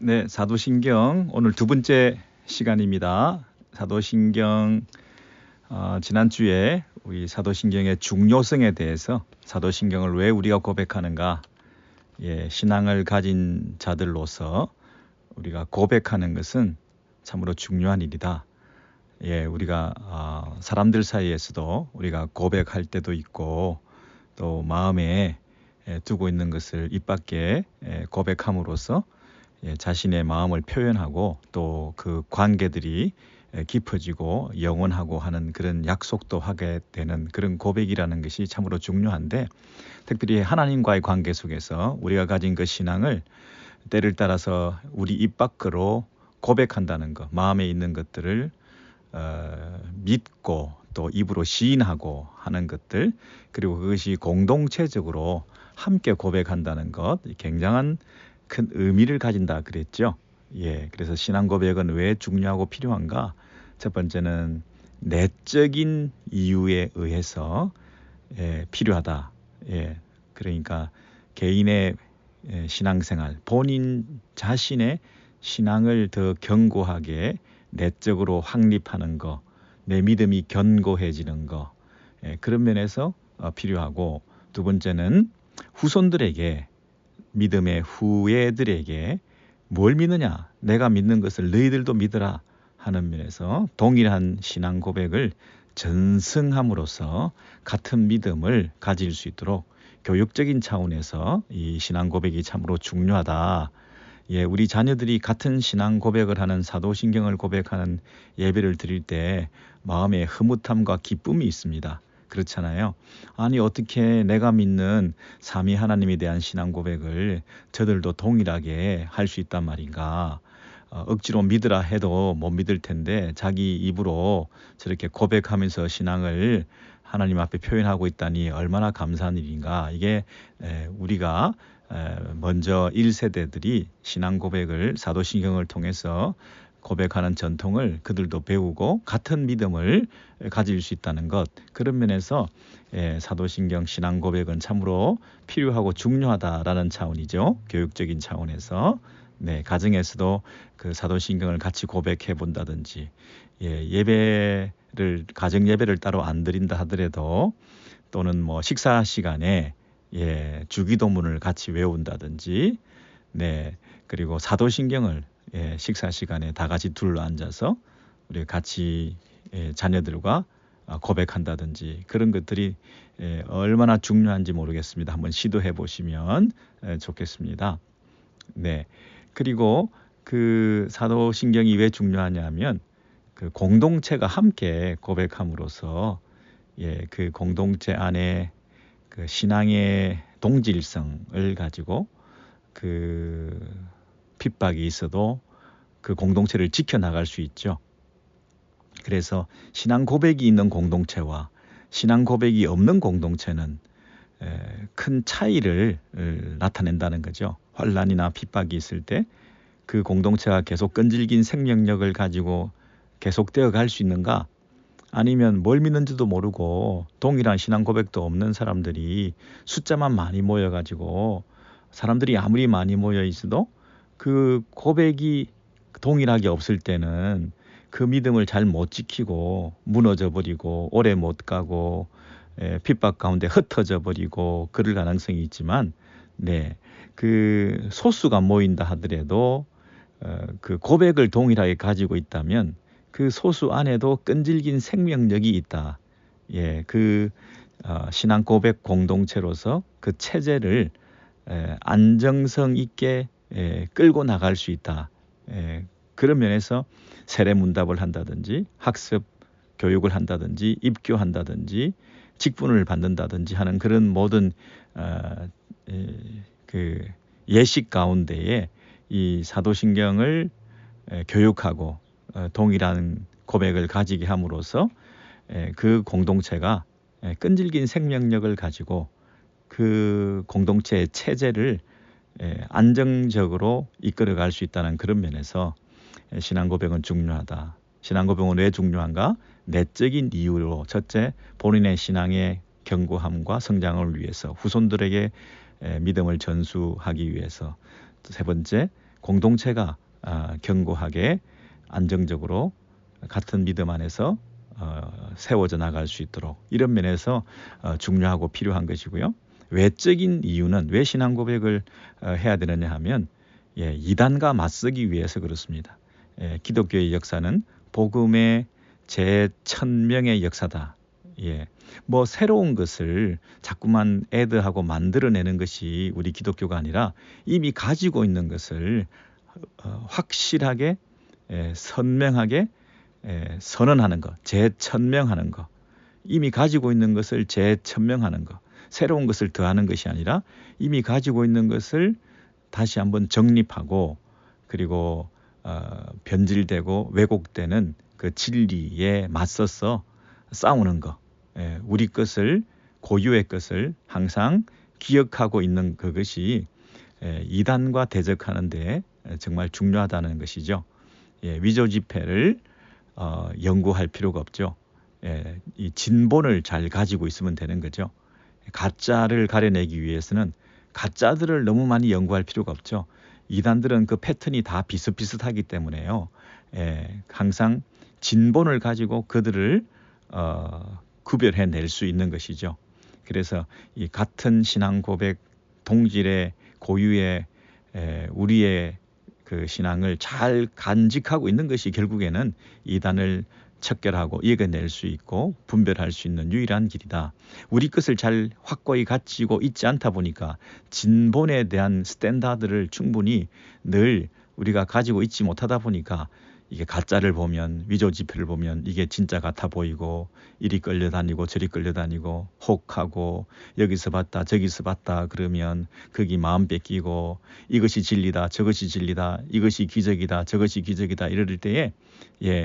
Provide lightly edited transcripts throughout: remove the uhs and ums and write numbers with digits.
네, 사도신경 오늘 두 번째 시간입니다. 사도신경 지난주에 우리 사도신경의 중요성에 대해서 사도신경을 왜 우리가 고백하는가, 신앙을 가진 자들로서 우리가 고백하는 것은 참으로 중요한 일이다. 우리가 사람들 사이에서도 우리가 고백할 때도 있고 또 마음에 두고 있는 것을 입 밖에 고백함으로써 자신의 마음을 표현하고 또 그 관계들이 깊어지고 영원하고 하는 그런 약속도 하게 되는 그런 고백이라는 것이 참으로 중요한데, 특별히 하나님과의 관계 속에서 우리가 가진 그 신앙을 때를 따라서 우리 입 밖으로 고백한다는 것, 마음에 있는 것들을 믿고 또 입으로 시인하고 하는 것들, 그리고 그것이 공동체적으로 함께 고백한다는 것, 굉장한 큰 의미를 가진다 그랬죠. 그래서 신앙 고백은 왜 중요하고 필요한가? 첫 번째는 내적인 이유에 의해서 필요하다. 그러니까 개인의 신앙생활, 본인 자신의 신앙을 더 견고하게 내적으로 확립하는 거, 내 믿음이 견고해지는 거, 그런 면에서 필요하고, 두 번째는 후손들에게, 믿음의 후예들에게 뭘 믿느냐, 내가 믿는 것을 너희들도 믿으라 하는 면에서 동일한 신앙 고백을 전승함으로써 같은 믿음을 가질 수 있도록 교육적인 차원에서 이 신앙 고백이 참으로 중요하다. 우리 자녀들이 같은 신앙 고백을 하는 사도신경을 고백하는 예배를 드릴 때 마음에 흐뭇함과 기쁨이 있습니다. 그렇잖아요. 아니, 어떻게 내가 믿는 삼위 하나님에 대한 신앙 고백을 저들도 동일하게 할 수 있단 말인가. 억지로 믿으라 해도 못 믿을 텐데 자기 입으로 저렇게 고백하면서 신앙을 하나님 앞에 표현하고 있다니 얼마나 감사한 일인가. 이게 우리가 먼저 1세대들이 신앙 고백을 사도신경을 통해서 고백하는 전통을 그들도 배우고 같은 믿음을 가질 수 있다는 것, 그런 면에서 사도신경 신앙 고백은 참으로 필요하고 중요하다라는 차원이죠. 교육적인 차원에서 가정에서도 그 사도신경을 같이 고백해 본다든지, 예배를 가정 예배를 따로 안 드린다 하더라도 또는 뭐 식사 시간에 주기도문을 같이 외운다든지, 그리고 사도신경을 식사 시간에 다 같이 둘러 앉아서 우리 같이 자녀들과 고백한다든지, 그런 것들이 얼마나 중요한지 모르겠습니다. 한번 시도해 보시면 좋겠습니다. 그리고 그 사도신경이 왜 중요하냐면 그 공동체가 함께 고백함으로써 그 공동체 안에 그 신앙의 동질성을 가지고 그 핍박이 있어도 그 공동체를 지켜나갈 수 있죠. 그래서 신앙 고백이 있는 공동체와 신앙 고백이 없는 공동체는 큰 차이를 나타낸다는 거죠. 환난이나 핍박이 있을 때 그 공동체가 계속 끈질긴 생명력을 가지고 계속되어 갈 수 있는가? 아니면 뭘 믿는지도 모르고 동일한 신앙 고백도 없는 사람들이 숫자만 많이 모여가지고 사람들이 아무리 많이 모여 있어도 그 고백이 동일하게 없을 때는 그 믿음을 잘 못 지키고 무너져 버리고 오래 못 가고 핍박 가운데 흩어져 버리고 그럴 가능성이 있지만, 그 소수가 모인다 하더라도 그 고백을 동일하게 가지고 있다면 그 소수 안에도 끈질긴 생명력이 있다. 그 신앙 고백 공동체로서 그 체제를 안정성 있게 끌고 나갈 수 있다. 그런 면에서 세례문답을 한다든지 학습 교육을 한다든지 입교한다든지 직분을 받는다든지 하는 그런 모든 그 예식 가운데에 이 사도신경을 교육하고 동일한 고백을 가지게 함으로써 그 공동체가 끈질긴 생명력을 가지고 그 공동체의 체제를 안정적으로 이끌어갈 수 있다는 그런 면에서 신앙 고백은 중요하다. 신앙 고백은 왜 중요한가? 내적인 이유로, 첫째, 본인의 신앙의 견고함과 성장을 위해서, 후손들에게 믿음을 전수하기 위해서, 세 번째, 공동체가 견고하게 안정적으로 같은 믿음 안에서 세워져 나갈 수 있도록 이런 면에서 중요하고 필요한 것이고요. 외적인 이유는 왜 신앙 고백을 해야 되느냐 하면 이단과 맞서기 위해서 그렇습니다. 기독교의 역사는 복음의 제1000명의 역사다. 뭐 새로운 것을 자꾸만 애드하고 만들어내는 것이 우리 기독교가 아니라 이미 가지고 있는 것을 확실하게 선명하게 선언하는 것, 재천명하는 것, 이미 가지고 있는 것을 재천명하는 것, 새로운 것을 더하는 것이 아니라 이미 가지고 있는 것을 다시 한번 정립하고 그리고 변질되고 왜곡되는 그 진리에 맞서서 싸우는 것, 우리 것을 고유의 것을 항상 기억하고 있는 그것이 이단과 대적하는 데 정말 중요하다는 것이죠. 위조 지폐를 연구할 필요가 없죠. 이 진본을 잘 가지고 있으면 되는 거죠. 가짜를 가려내기 위해서는 가짜들을 너무 많이 연구할 필요가 없죠. 이단들은 그 패턴이 다 비슷비슷하기 때문에요. 항상 진본을 가지고 그들을 구별해낼 수 있는 것이죠. 그래서 이 같은 신앙 고백 동질의 고유의 우리의 그 신앙을 잘 간직하고 있는 것이 결국에는 이단을 척결하고 이겨낼 수 있고 분별할 수 있는 유일한 길이다. 우리 것을 잘 확고히 갖추고 있지 않다 보니까 진본에 대한 스탠다드를 충분히 늘 우리가 가지고 있지 못하다 보니까 이게 가짜를 보면 위조 지폐를 보면 이게 진짜 같아 보이고 이리 끌려다니고 저리 끌려다니고 혹하고 여기서 봤다 저기서 봤다 그러면 거기 마음 뺏기고 이것이 진리다 저것이 진리다 이것이 기적이다 저것이 기적이다 이럴 때에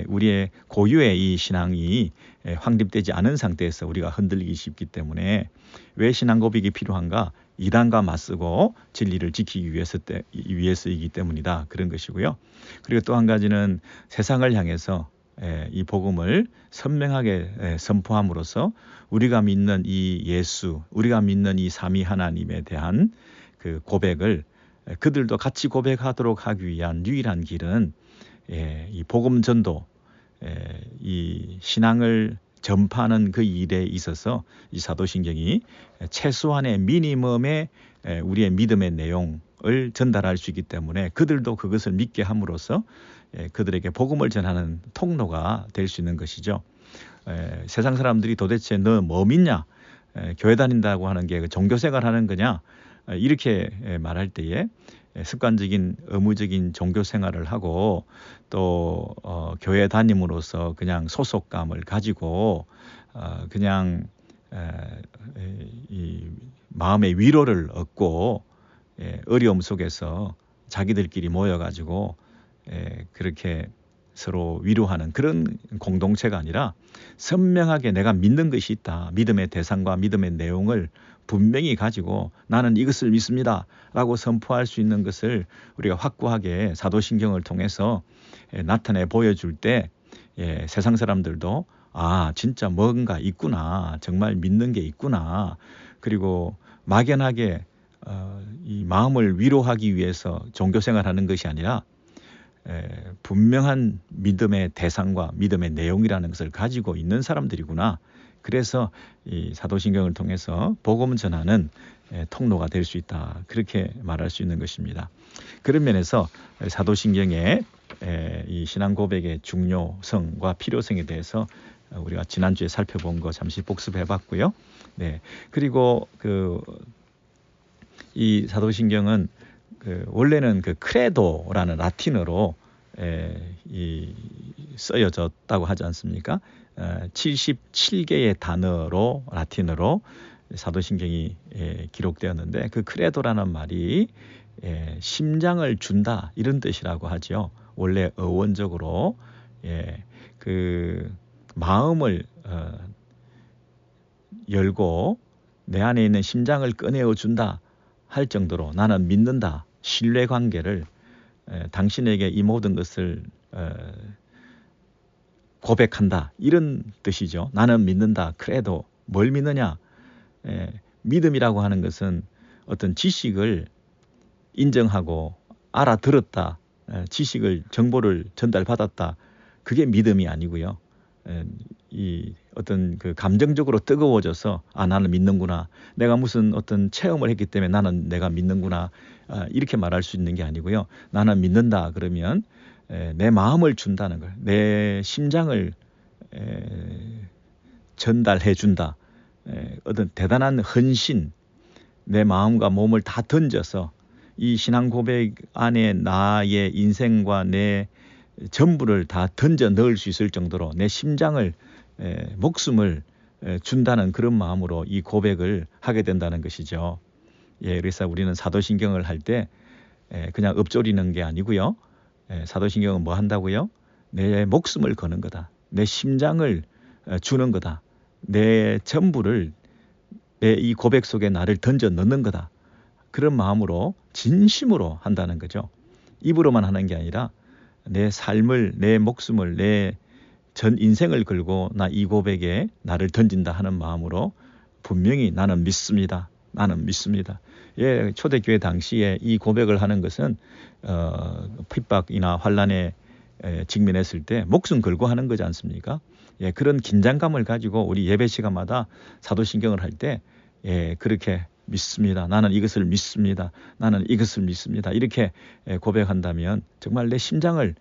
우리의 고유의 이 신앙이 확립되지 않은 상태에서 우리가 흔들리기 쉽기 때문에 왜 신앙 고백이 필요한가? 이단과 맞서고 진리를 지키기 위해서이기 때문이다. 그런 것이고요. 그리고 또 한 가지는 세상을 향해서 이 복음을 선명하게 선포함으로써 우리가 믿는 이 예수, 우리가 믿는 이 삼위 하나님에 대한 그 고백을 그들도 같이 고백하도록 하기 위한 유일한 길은 이 복음 전도, 이 신앙을 전파하는 그 일에 있어서 이 사도신경이 최소한의 미니멈의 우리의 믿음의 내용을 전달할 수 있기 때문에 그들도 그것을 믿게 함으로써 그들에게 복음을 전하는 통로가 될 수 있는 것이죠. 세상 사람들이 도대체 너 뭐 믿냐? 교회 다닌다고 하는 게 종교생활 하는 거냐? 이렇게 말할 때에 습관적인 의무적인 종교 생활을 하고 또 교회 다님으로써 그냥 소속감을 가지고 그냥 이 마음의 위로를 얻고 어려움 속에서 자기들끼리 모여가지고 그렇게 서로 위로하는 그런 공동체가 아니라 선명하게 내가 믿는 것이 있다. 믿음의 대상과 믿음의 내용을 분명히 가지고 나는 이것을 믿습니다 라고 선포할 수 있는 것을 우리가 확고하게 사도신경을 통해서 나타내 보여줄 때 세상 사람들도 진짜 뭔가 있구나, 정말 믿는 게 있구나, 그리고 막연하게 이 마음을 위로하기 위해서 종교생활하는 것이 아니라 분명한 믿음의 대상과 믿음의 내용이라는 것을 가지고 있는 사람들이구나. 그래서 이 사도신경을 통해서 복음 전하는 통로가 될 수 있다. 그렇게 말할 수 있는 것입니다. 그런 면에서 사도신경의 이 신앙 고백의 중요성과 필요성에 대해서 우리가 지난주에 살펴본 거 잠시 복습해봤고요. 그리고 이 사도신경은 원래는 크레도라는 라틴어로 쓰여졌다고 하지 않습니까? 77개의 단어로 라틴어로 사도신경이 기록되었는데 그 크레도라는 말이 심장을 준다 이런 뜻이라고 하죠. 원래 어원적으로 그 마음을 열고 내 안에 있는 심장을 꺼내어 준다 할 정도로 나는 믿는다. 신뢰관계를 당신에게 이 모든 것을 고백한다. 이런 뜻이죠. 나는 믿는다. 크레도. 뭘 믿느냐? 믿음이라고 하는 것은 어떤 지식을 인정하고 알아들었다, 지식을 정보를 전달받았다. 그게 믿음이 아니고요. 이 어떤 그 감정적으로 뜨거워져서 나는 믿는구나. 내가 무슨 어떤 체험을 했기 때문에 나는 내가 믿는구나. 이렇게 말할 수 있는 게 아니고요. 나는 믿는다 그러면 내 마음을 준다는 걸, 내 심장을 전달해 준다. 어떤 대단한 헌신, 내 마음과 몸을 다 던져서 이 신앙 고백 안에 나의 인생과 내 전부를 다 던져 넣을 수 있을 정도로 내 심장을, 목숨을 준다는 그런 마음으로 이 고백을 하게 된다는 것이죠. 그래서 우리는 사도신경을 할 때 그냥 읊조리는 게 아니고요. 사도신경은 뭐 한다고요? 내 목숨을 거는 거다. 내 심장을 주는 거다. 내 전부를 내 이 고백 속에 나를 던져 넣는 거다. 그런 마음으로 진심으로 한다는 거죠. 입으로만 하는 게 아니라 내 삶을, 내 목숨을, 내 전 인생을 걸고 나 이 고백에 나를 던진다 하는 마음으로 분명히 나는 믿습니다. 나는 믿습니다. 초대교회 당시에 이 고백을 하는 것은 핍박이나 환난에 직면했을 때 목숨 걸고 하는 거지 않습니까? 그런 긴장감을 가지고 우리 예배 시간마다 사도신경을 할 때 그렇게 믿습니다. 나는 이것을 믿습니다. 나는 이것을 믿습니다. 이렇게 고백한다면 정말 내 심장을,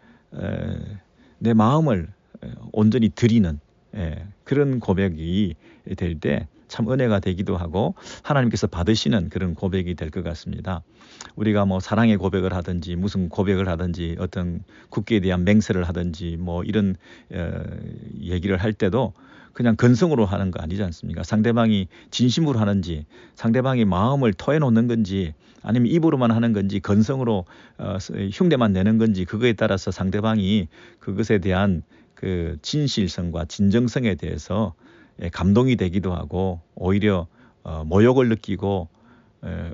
내 마음을 온전히 드리는 그런 고백이 될 때 참 은혜가 되기도 하고 하나님께서 받으시는 그런 고백이 될 것 같습니다. 우리가 뭐 사랑의 고백을 하든지 무슨 고백을 하든지 어떤 국기에 대한 맹세를 하든지 뭐 이런 얘기를 할 때도 그냥 건성으로 하는 거 아니지 않습니까? 상대방이 진심으로 하는지, 상대방이 마음을 토해놓는 건지, 아니면 입으로만 하는 건지, 건성으로 흉내만 내는 건지, 그거에 따라서 상대방이 그것에 대한 그 진실성과 진정성에 대해서 감동이 되기도 하고 오히려 모욕을 느끼고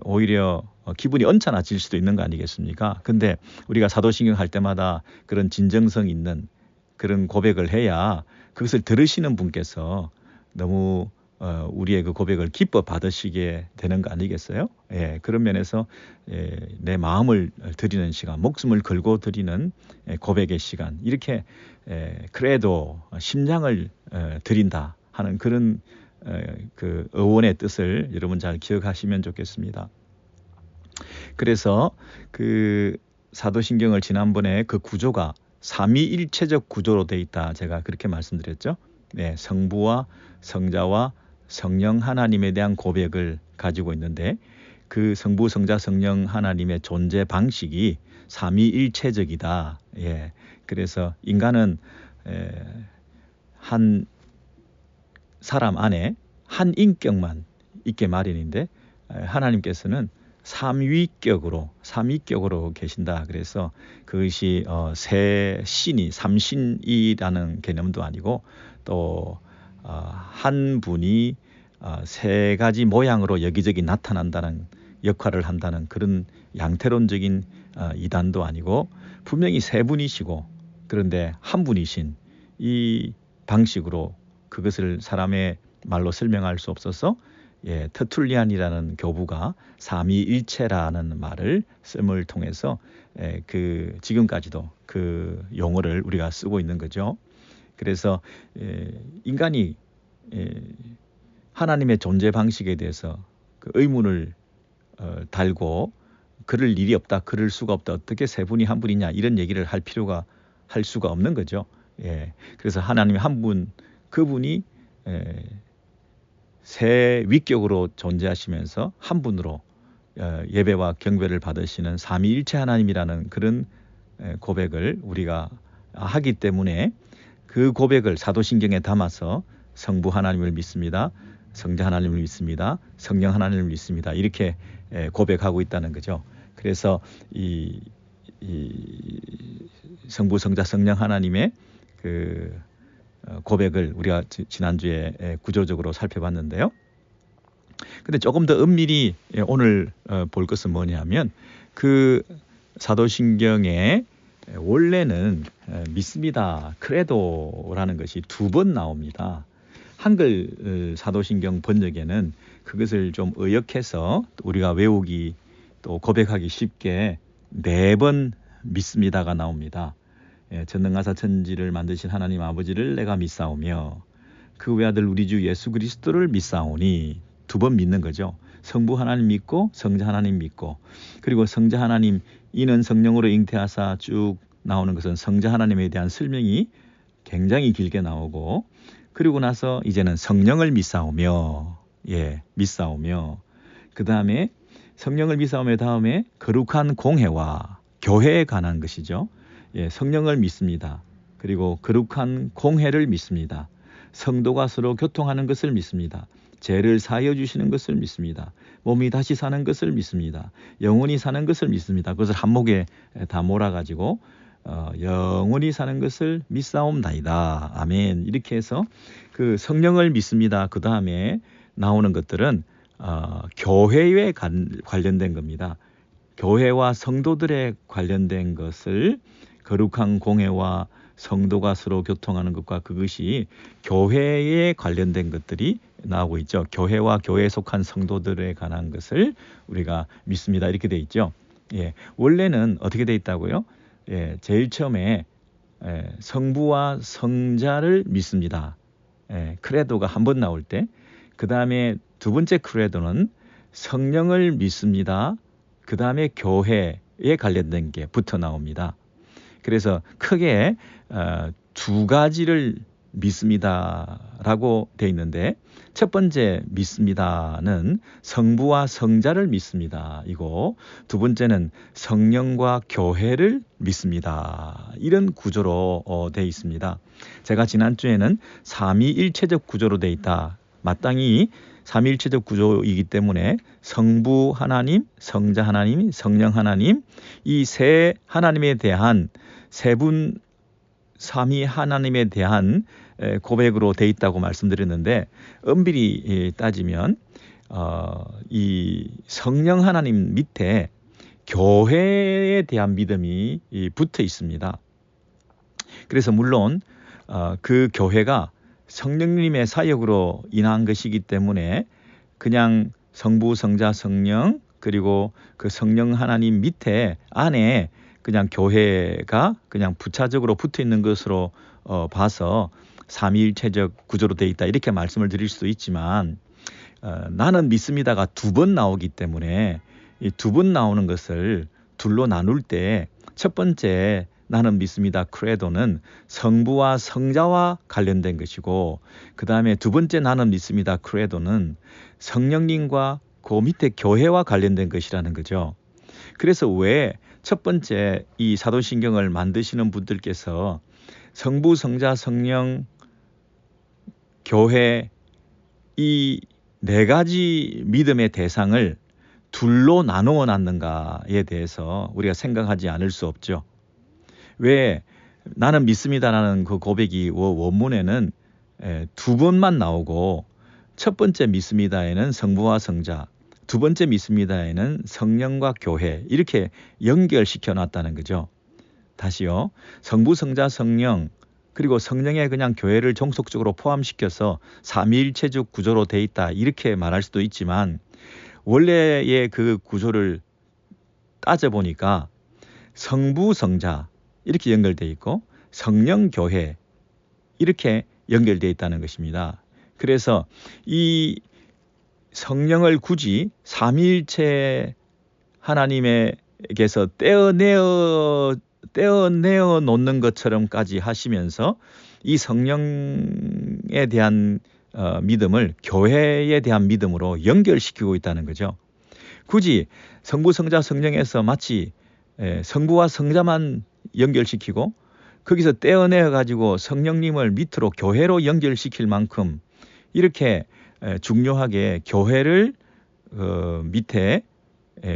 오히려 기분이 언짢아질 수도 있는 거 아니겠습니까? 근데 우리가 사도신경 할 때마다 그런 진정성 있는 그런 고백을 해야 그것을 들으시는 분께서 너무 우리의 그 고백을 기뻐 받으시게 되는 거 아니겠어요? 그런 면에서 내 마음을 드리는 시간, 목숨을 걸고 드리는 고백의 시간, 이렇게 그래도 심장을 드린다 하는 그런 그 어원의 뜻을 여러분 잘 기억하시면 좋겠습니다. 그래서 그 사도신경을 지난번에 그 구조가 삼위일체적 구조로 돼 있다, 제가 그렇게 말씀드렸죠. 성부와 성자와 성령 하나님에 대한 고백을 가지고 있는데 그 성부, 성자, 성령 하나님의 존재 방식이 삼위일체적이다. 그래서 인간은 한 사람 안에 한 인격만 있게 마련인데 하나님께서는 삼위격으로 계신다. 그래서 그것이 세 신이 삼신이라는 개념도 아니고 또 한 분이 세 가지 모양으로 여기저기 나타난다는 역할을 한다는 그런 양태론적인 이단도 아니고 분명히 세 분이시고 그런데 한 분이신 이 방식으로 그것을 사람의 말로 설명할 수 없어서 터툴리안이라는 교부가 삼위일체라는 말을 씀을 통해서 그 지금까지도 그 용어를 우리가 쓰고 있는 거죠. 그래서 인간이 하나님의 존재 방식에 대해서 그 의문을 달고 그럴 일이 없다, 그럴 수가 없다, 어떻게 세 분이 한 분이냐 이런 얘기를 할 수가 없는 거죠. 그래서 하나님이 한 분, 그분이 세 위격으로 존재하시면서 한 분으로 예배와 경배를 받으시는 삼위일체 하나님이라는 그런 고백을 우리가 하기 때문에 그 고백을 사도신경에 담아서 성부 하나님을 믿습니다. 성자 하나님을 믿습니다. 성령 하나님을 믿습니다. 이렇게 고백하고 있다는 거죠. 그래서 이 성부, 성자, 성령 하나님의 그 고백을 우리가 지난주에 구조적으로 살펴봤는데요. 근데 조금 더 엄밀히 오늘 볼 것은 뭐냐면 그 사도신경에 원래는 믿습니다, 크레도라는 것이 두 번 나옵니다. 한글 사도신경 번역에는 그것을 좀 의역해서 우리가 외우기 또 고백하기 쉽게 4번 믿습니다가 나옵니다. 전능하사 천지를 만드신 하나님 아버지를 내가 믿사오며 그 외아들 우리 주 예수 그리스도를 믿사오니 2번 믿는 거죠. 성부 하나님 믿고 성자 하나님 믿고, 그리고 성자 하나님 이는 성령으로 잉태하사 쭉 나오는 것은 성자 하나님에 대한 설명이 굉장히 길게 나오고, 그리고 나서 이제는 성령을 믿사오며, 믿사오며, 그 다음에 성령을 믿사오며 다음에 거룩한 공회와 교회에 관한 것이죠. 성령을 믿습니다. 그리고 거룩한 공회를 믿습니다. 성도가 서로 교통하는 것을 믿습니다. 죄를 사하여 주시는 것을 믿습니다. 몸이 다시 사는 것을 믿습니다. 영원히 사는 것을 믿습니다. 그것을 한목에 다 몰아가지고 영원히 사는 것을 믿사옵나이다. 아멘. 이렇게 해서 그 성령을 믿습니다. 그 다음에 나오는 것들은 교회에 관련된 겁니다. 교회와 성도들에 관련된 것을 거룩한 공회와 성도가 서로 교통하는 것과 그것이 교회에 관련된 것들이 나오고 있죠. 교회와 교회에 속한 성도들에 관한 것을 우리가 믿습니다. 이렇게 돼 있죠. 원래는 어떻게 돼 있다고요? 제일 처음에 성부와 성자를 믿습니다. 크레도가 한 번 나올 때, 그 다음에 2번째 크레도는 성령을 믿습니다. 그 다음에 교회에 관련된 게 붙어 나옵니다. 그래서 크게 2가지를 믿습니다라고 돼 있는데, 첫 번째 믿습니다는 성부와 성자를 믿습니다. 이고 2번째는 성령과 교회를 믿습니다. 이런 구조로 돼 있습니다. 제가 지난주에는 삼위일체적 구조로 돼 있다. 마땅히 삼위일체적 구조이기 때문에 성부 하나님, 성자 하나님, 성령 하나님, 이 세 하나님에 대한 세분 삼위 하나님에 대한 고백으로 돼 있다고 말씀드렸는데, 엄밀히 따지면 이 성령 하나님 밑에 교회에 대한 믿음이 붙어 있습니다. 그래서 물론 그 교회가 성령님의 사역으로 인한 것이기 때문에 그냥 성부, 성자, 성령, 그리고 그 성령 하나님 밑에 안에 그냥 교회가 그냥 부차적으로 붙어 있는 것으로 봐서 삼위일체적 구조로 되어 있다, 이렇게 말씀을 드릴 수도 있지만, 나는 믿습니다가 2번 나오기 때문에 이 2번 나오는 것을 둘로 나눌 때, 첫 번째 나는 믿습니다 크레도는 성부와 성자와 관련된 것이고, 그 다음에 2번째 나는 믿습니다 크레도는 성령님과 그 밑에 교회와 관련된 것이라는 거죠. 그래서 왜 첫 번째 이 사도신경을 만드시는 분들께서 성부, 성자, 성령, 교회 이 4가지 믿음의 대상을 둘로 나누어 놨는가에 대해서 우리가 생각하지 않을 수 없죠. 왜 나는 믿습니다라는 그 고백이 원문에는 2번만 나오고, 첫 번째 믿습니다에는 성부와 성자, 2번째 믿습니다에는 성령과 교회, 이렇게 연결시켜 놨다는 거죠. 다시요. 성부, 성자, 성령, 그리고 성령에 그냥 교회를 종속적으로 포함시켜서 삼위일체적 구조로 돼 있다, 이렇게 말할 수도 있지만, 원래의 그 구조를 따져보니까 성부, 성자 이렇게 연결돼 있고 성령, 교회 이렇게 연결돼 있다는 것입니다. 그래서 이 성령을 굳이 삼위일체 하나님에게서 떼어내어 놓는 것처럼까지 하시면서 이 성령에 대한 믿음을 교회에 대한 믿음으로 연결시키고 있다는 거죠. 굳이 성부, 성자, 성령에서 마치 성부와 성자만 연결시키고 거기서 떼어내어 가지고 성령님을 밑으로 교회로 연결시킬 만큼 이렇게 중요하게 교회를 밑에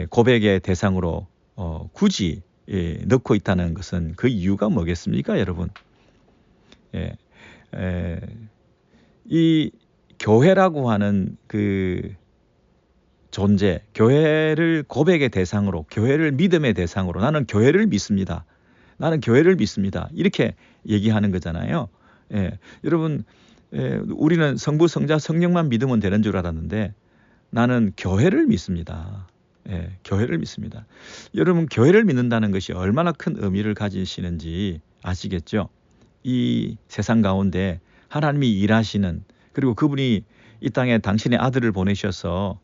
고백의 대상으로 굳이 넣고 있다는 것은 그 이유가 뭐겠습니까, 여러분? 이 교회라고 하는 그 존재, 교회를 고백의 대상으로, 교회를 믿음의 대상으로, 나는 교회를 믿습니다. 나는 교회를 믿습니다. 이렇게 얘기하는 거잖아요. 여러분, 우리는 성부, 성자, 성령만 믿으면 되는 줄 알았는데 나는 교회를 믿습니다. 교회를 믿습니다. 여러분, 교회를 믿는다는 것이 얼마나 큰 의미를 가지시는지 아시겠죠? 이 세상 가운데 하나님이 일하시는, 그리고 그분이 이 땅에 당신의 아들을 보내셔서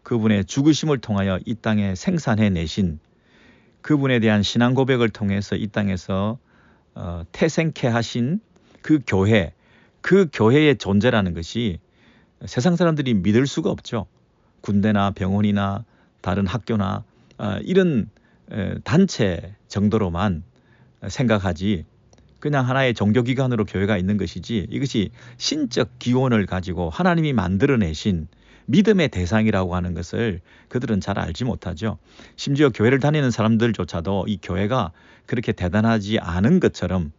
그분의 죽으심을 통하여 이 땅에 생산해내신 그분에 대한 신앙 고백을 통해서 이 땅에서 태생케 하신 그 교회, 그 교회의 존재라는 것이 세상 사람들이 믿을 수가 없죠. 군대나 병원이나 다른 학교나 이런 단체 정도로만 생각하지, 그냥 하나의 종교기관으로 교회가 있는 것이지, 이것이 신적 기원을 가지고 하나님이 만들어내신 믿음의 대상이라고 하는 것을 그들은 잘 알지 못하죠. 심지어 교회를 다니는 사람들조차도 이 교회가 그렇게 대단하지 않은 것처럼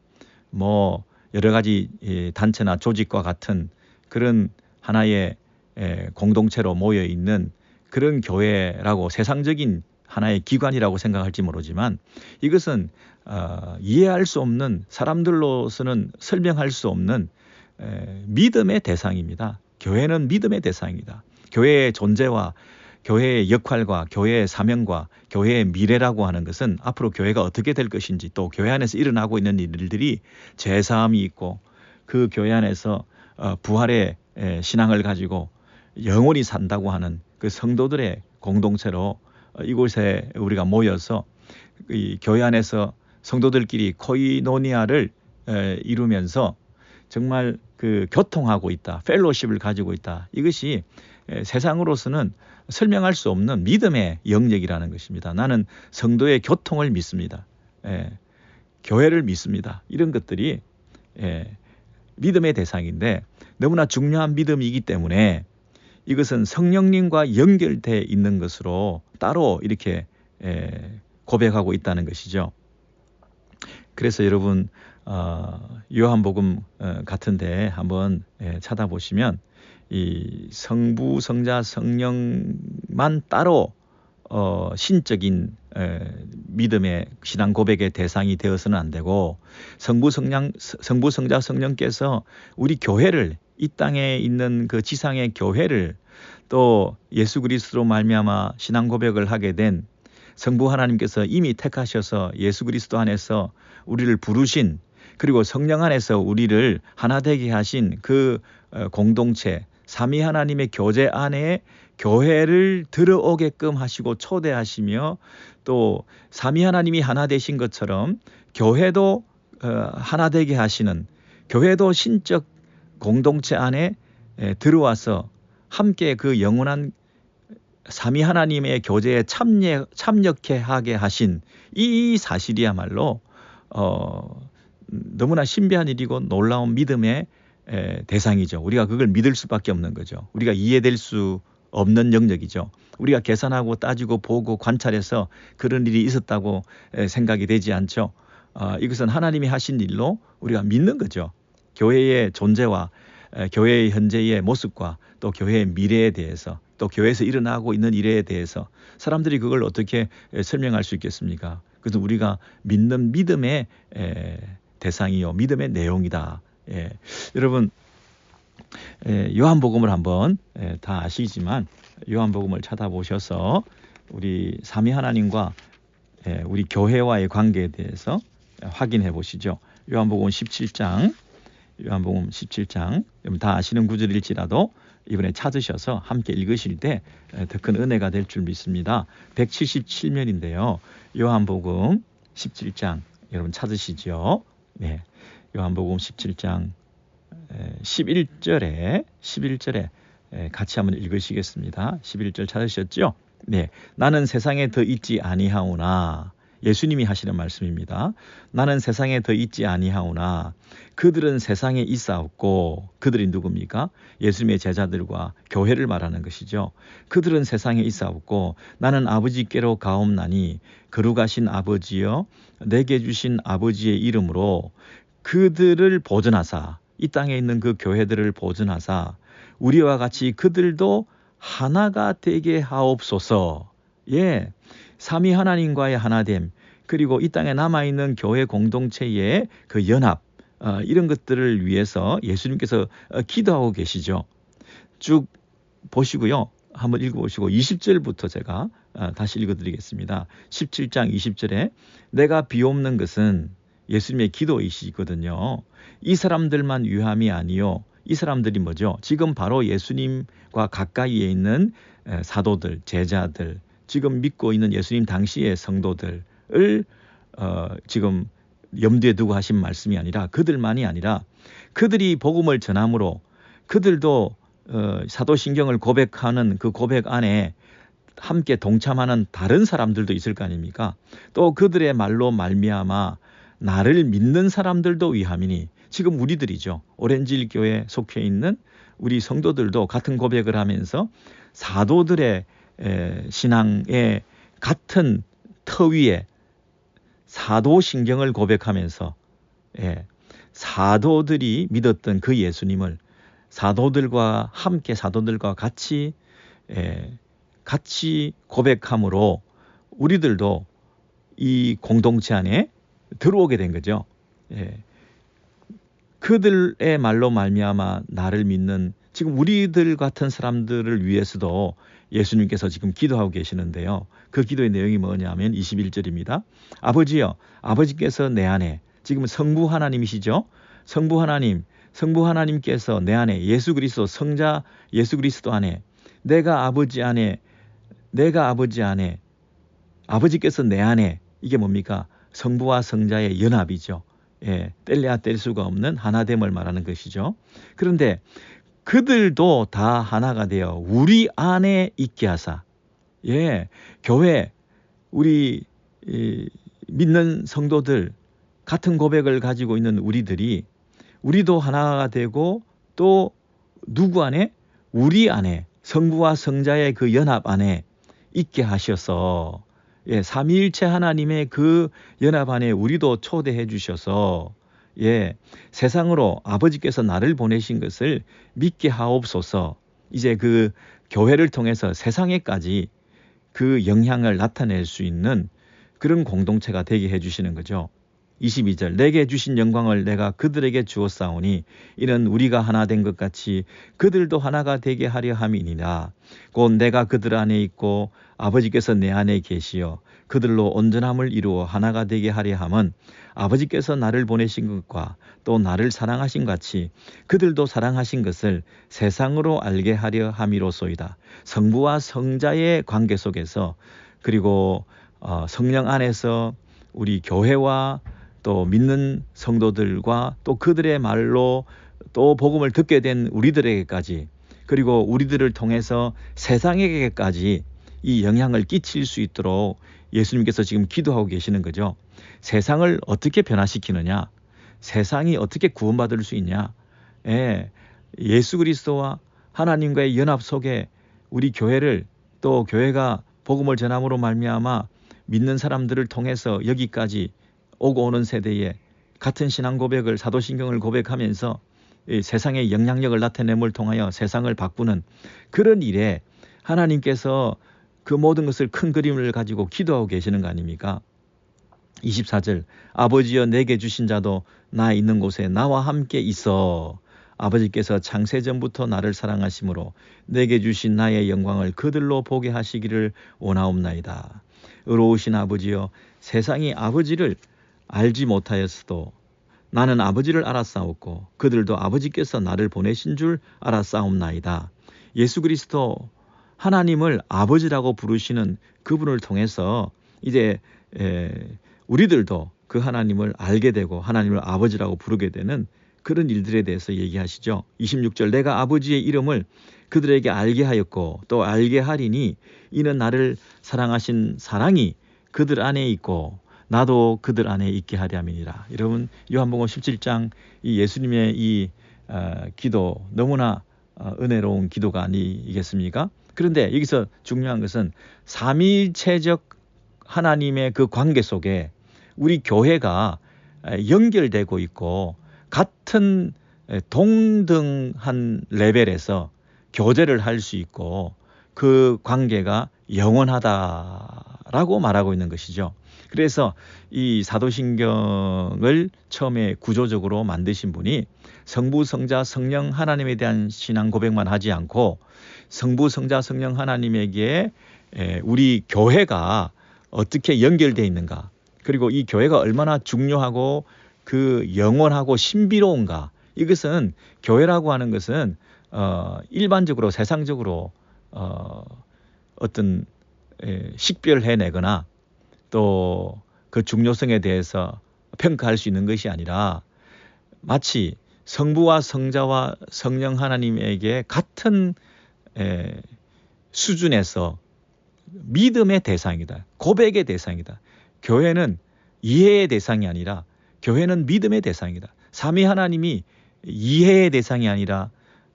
뭐 여러 가지 단체나 조직과 같은 그런 하나의 공동체로 모여 있는 그런 교회라고, 세상적인 하나의 기관이라고 생각할지 모르지만, 이것은 이해할 수 없는, 사람들로서는 설명할 수 없는 믿음의 대상입니다. 교회는 믿음의 대상이다. 교회의 존재와 교회의 역할과 교회의 사명과 교회의 미래라고 하는 것은 앞으로 교회가 어떻게 될 것인지, 또 교회 안에서 일어나고 있는 일들이 죄사함이 있고 그 교회 안에서 부활의 신앙을 가지고 영원히 산다고 하는 그 성도들의 공동체로 이곳에 우리가 모여서 이 교회 안에서 성도들끼리 코이노니아를 이루면서 정말 그 교통하고 있다, 펠로십을 가지고 있다. 이것이 세상으로서는 설명할 수 없는 믿음의 영역이라는 것입니다. 나는 성도의 교통을 믿습니다. 교회를 믿습니다. 이런 것들이 믿음의 대상인데, 너무나 중요한 믿음이기 때문에 이것은 성령님과 연결되어 있는 것으로 따로 이렇게 고백하고 있다는 것이죠. 그래서 여러분, 요한복음 같은데 한번 찾아보시면 이 성부, 성자, 성령만 따로 신적인 믿음의 신앙 고백의 대상이 되어서는 안 되고, 성부, 성자, 성령께서 우리 교회를, 이 땅에 있는 그 지상의 교회를, 또 예수 그리스도로 말미암아 신앙 고백을 하게 된 성부 하나님께서 이미 택하셔서 예수 그리스도 안에서 우리를 부르신, 그리고 성령 안에서 우리를 하나 되게 하신 그 공동체, 삼위 하나님의 교제 안에 교회를 들어오게끔 하시고 초대하시며, 또 삼위 하나님이 하나 되신 것처럼 교회도 하나 되게 하시는, 교회도 신적 공동체 안에 들어와서 함께 그 영원한 삼위 하나님의 교제에 참여케 하게 하신 이 사실이야말로 너무나 신비한 일이고 놀라운 믿음의 대상이죠. 우리가 그걸 믿을 수밖에 없는 거죠. 우리가 이해될 수 없는 영역이죠. 우리가 계산하고 따지고 보고 관찰해서 그런 일이 있었다고 생각이 되지 않죠. 이것은 하나님이 하신 일로 우리가 믿는 거죠. 교회의 존재와 교회의 현재의 모습과 또 교회의 미래에 대해서, 또 교회에서 일어나고 있는 일에 대해서 사람들이 그걸 어떻게 설명할 수 있겠습니까? 그래서 우리가 믿는 믿음의 대상이요, 믿음의 내용이다. 여러분, 요한복음을 한번 다 아시지만 요한복음을 찾아보셔서 우리 삼위 하나님과 우리 교회와의 관계에 대해서 확인해 보시죠. 요한복음 17장, 여러분 다 아시는 구절일지라도 이번에 찾으셔서 함께 읽으실 때 더 큰 은혜가 될 줄 믿습니다. 177면인데요. 요한복음 17장 여러분 찾으시죠? 네, 요한복음 17장 11절에 같이 한번 읽으시겠습니다. 11절 찾으셨죠? 네, 나는 세상에 더 있지 아니하오나, 예수님이 하시는 말씀입니다. 나는 세상에 더 있지 아니하오나 그들은 세상에 있사옵고, 그들이 누굽니까? 예수님의 제자들과 교회를 말하는 것이죠. 그들은 세상에 있사옵고 나는 아버지께로 가옵나니 거룩하신 아버지여, 내게 주신 아버지의 이름으로 그들을 보존하사, 이 땅에 있는 그 교회들을 보존하사 우리와 같이 그들도 하나가 되게 하옵소서. 삼위 하나님과의 하나됨, 그리고 이 땅에 남아있는 교회 공동체의 그 연합, 이런 것들을 위해서 예수님께서 기도하고 계시죠. 쭉 보시고요. 한번 읽어보시고 20절부터 제가 다시 읽어드리겠습니다. 17장 20절에 내가 비옵는 것은 예수님의 기도이시거든요. 이 사람들만 위함이 아니요. 이 사람들이 뭐죠? 지금 바로 예수님과 가까이에 있는 사도들, 제자들, 지금 믿고 있는 예수님 당시의 성도들을 지금 염두에 두고 하신 말씀이 아니라 그들만이 아니라 그들이 복음을 전함으로 그들도 사도신경을 고백하는 그 고백 안에 함께 동참하는 다른 사람들도 있을 거 아닙니까? 또 그들의 말로 말미암아 나를 믿는 사람들도 위함이니 지금 우리들이죠. 오렌지힐 교회에 속해 있는 우리 성도들도 같은 고백을 하면서 사도들의 신앙의 같은 터 위에 사도신경을 고백하면서 사도들이 믿었던 그 예수님을 사도들과 함께 사도들과 같이 고백함으로 우리들도 이 공동체 안에 들어오게 된 거죠. 그들의 말로 말미암아 나를 믿는 지금 우리들 같은 사람들을 위해서도 예수님께서 지금 기도하고 계시는데요. 그 기도의 내용이 뭐냐면 21절입니다. 아버지여, 아버지께서 내 안에, 지금 성부 하나님이시죠. 성부 하나님께서 내 안에, 예수 그리스도 성자 예수 그리스도 안에, 내가 아버지 안에, 아버지께서 내 안에, 이게 뭡니까? 성부와 성자의 연합이죠. 뗄래야 뗄 수가 없는 하나됨을 말하는 것이죠. 그런데 그들도 다 하나가 되어 우리 안에 있게 하사. 교회, 우리 믿는 성도들, 같은 고백을 가지고 있는 우리도 하나가 되고 또 누구 안에? 우리 안에, 성부와 성자의 그 연합 안에 있게 하셔서 삼위일체 하나님의 그 연합 안에 우리도 초대해 주셔서 세상으로 아버지께서 나를 보내신 것을 믿게 하옵소서. 이제 그 교회를 통해서 세상에까지 그 영향을 나타낼 수 있는 그런 공동체가 되게 해주시는 거죠. 22절 내게 주신 영광을 내가 그들에게 주었사오니 이는 우리가 하나 된 것 같이 그들도 하나가 되게 하려 함이니라. 곧 내가 그들 안에 있고 아버지께서 내 안에 계시어 그들로 온전함을 이루어 하나가 되게 하려 함은 아버지께서 나를 보내신 것과 또 나를 사랑하신 같이 그들도 사랑하신 것을 세상으로 알게 하려 함이로소이다. 성부와 성자의 관계 속에서 그리고 성령 안에서 우리 교회와 또 믿는 성도들과 또 그들의 말로 또 복음을 듣게 된 우리들에게까지 그리고 우리들을 통해서 세상에게까지 이 영향을 끼칠 수 있도록 예수님께서 지금 기도하고 계시는 거죠. 세상을 어떻게 변화시키느냐, 세상이 어떻게 구원받을 수 있냐, 예수 그리스도와 하나님과의 연합 속에 우리 교회를 또 교회가 복음을 전함으로 말미암아 믿는 사람들을 통해서 여기까지 오고 오는 세대에 같은 신앙 고백을 사도신경을 고백하면서 세상의 영향력을 나타냄을 통하여 세상을 바꾸는 그런 일에 하나님께서 그 모든 것을 큰 그림을 가지고 기도하고 계시는 거 아닙니까? 24절 아버지여 내게 주신 자도 나 있는 곳에 나와 함께 있어. 아버지께서 창세전부터 나를 사랑하심으로 내게 주신 나의 영광을 그들로 보게 하시기를 원하옵나이다. 의로우신 아버지여 세상이 아버지를 알지 못하였어도 나는 아버지를 알았사옵고 그들도 아버지께서 나를 보내신 줄 알았사옵나이다. 예수 그리스도 하나님을 아버지라고 부르시는 그분을 통해서 이제 우리들도 그 하나님을 알게 되고 하나님을 아버지라고 부르게 되는 그런 일들에 대해서 얘기하시죠. 26절 내가 아버지의 이름을 그들에게 알게 하였고 또 알게 하리니 이는 나를 사랑하신 사랑이 그들 안에 있고 나도 그들 안에 있게 하려 함이니라. 여러분 요한복음 17장 이 예수님의 이 기도 너무나 은혜로운 기도가 아니겠습니까? 그런데 여기서 중요한 것은 삼위일체적 하나님의 그 관계 속에 우리 교회가 연결되고 있고 같은 동등한 레벨에서 교제를 할 수 있고 그 관계가 영원하다라고 말하고 있는 것이죠. 그래서 이 사도신경을 처음에 구조적으로 만드신 분이 성부, 성자, 성령 하나님에 대한 신앙 고백만 하지 않고 성부, 성자, 성령 하나님에게 우리 교회가 어떻게 연결되어 있는가, 그리고 이 교회가 얼마나 중요하고 그 영원하고 신비로운가. 이것은 교회라고 하는 것은 일반적으로 세상적으로 어떤 식별해내거나 또 그 중요성에 대해서 평가할 수 있는 것이 아니라 마치 성부와 성자와 성령 하나님에게 같은 수준에서 믿음의 대상이다. 고백의 대상이다. 교회는 이해의 대상이 아니라 교회는 믿음의 대상이다. 삼위 하나님이 이해의 대상이 아니라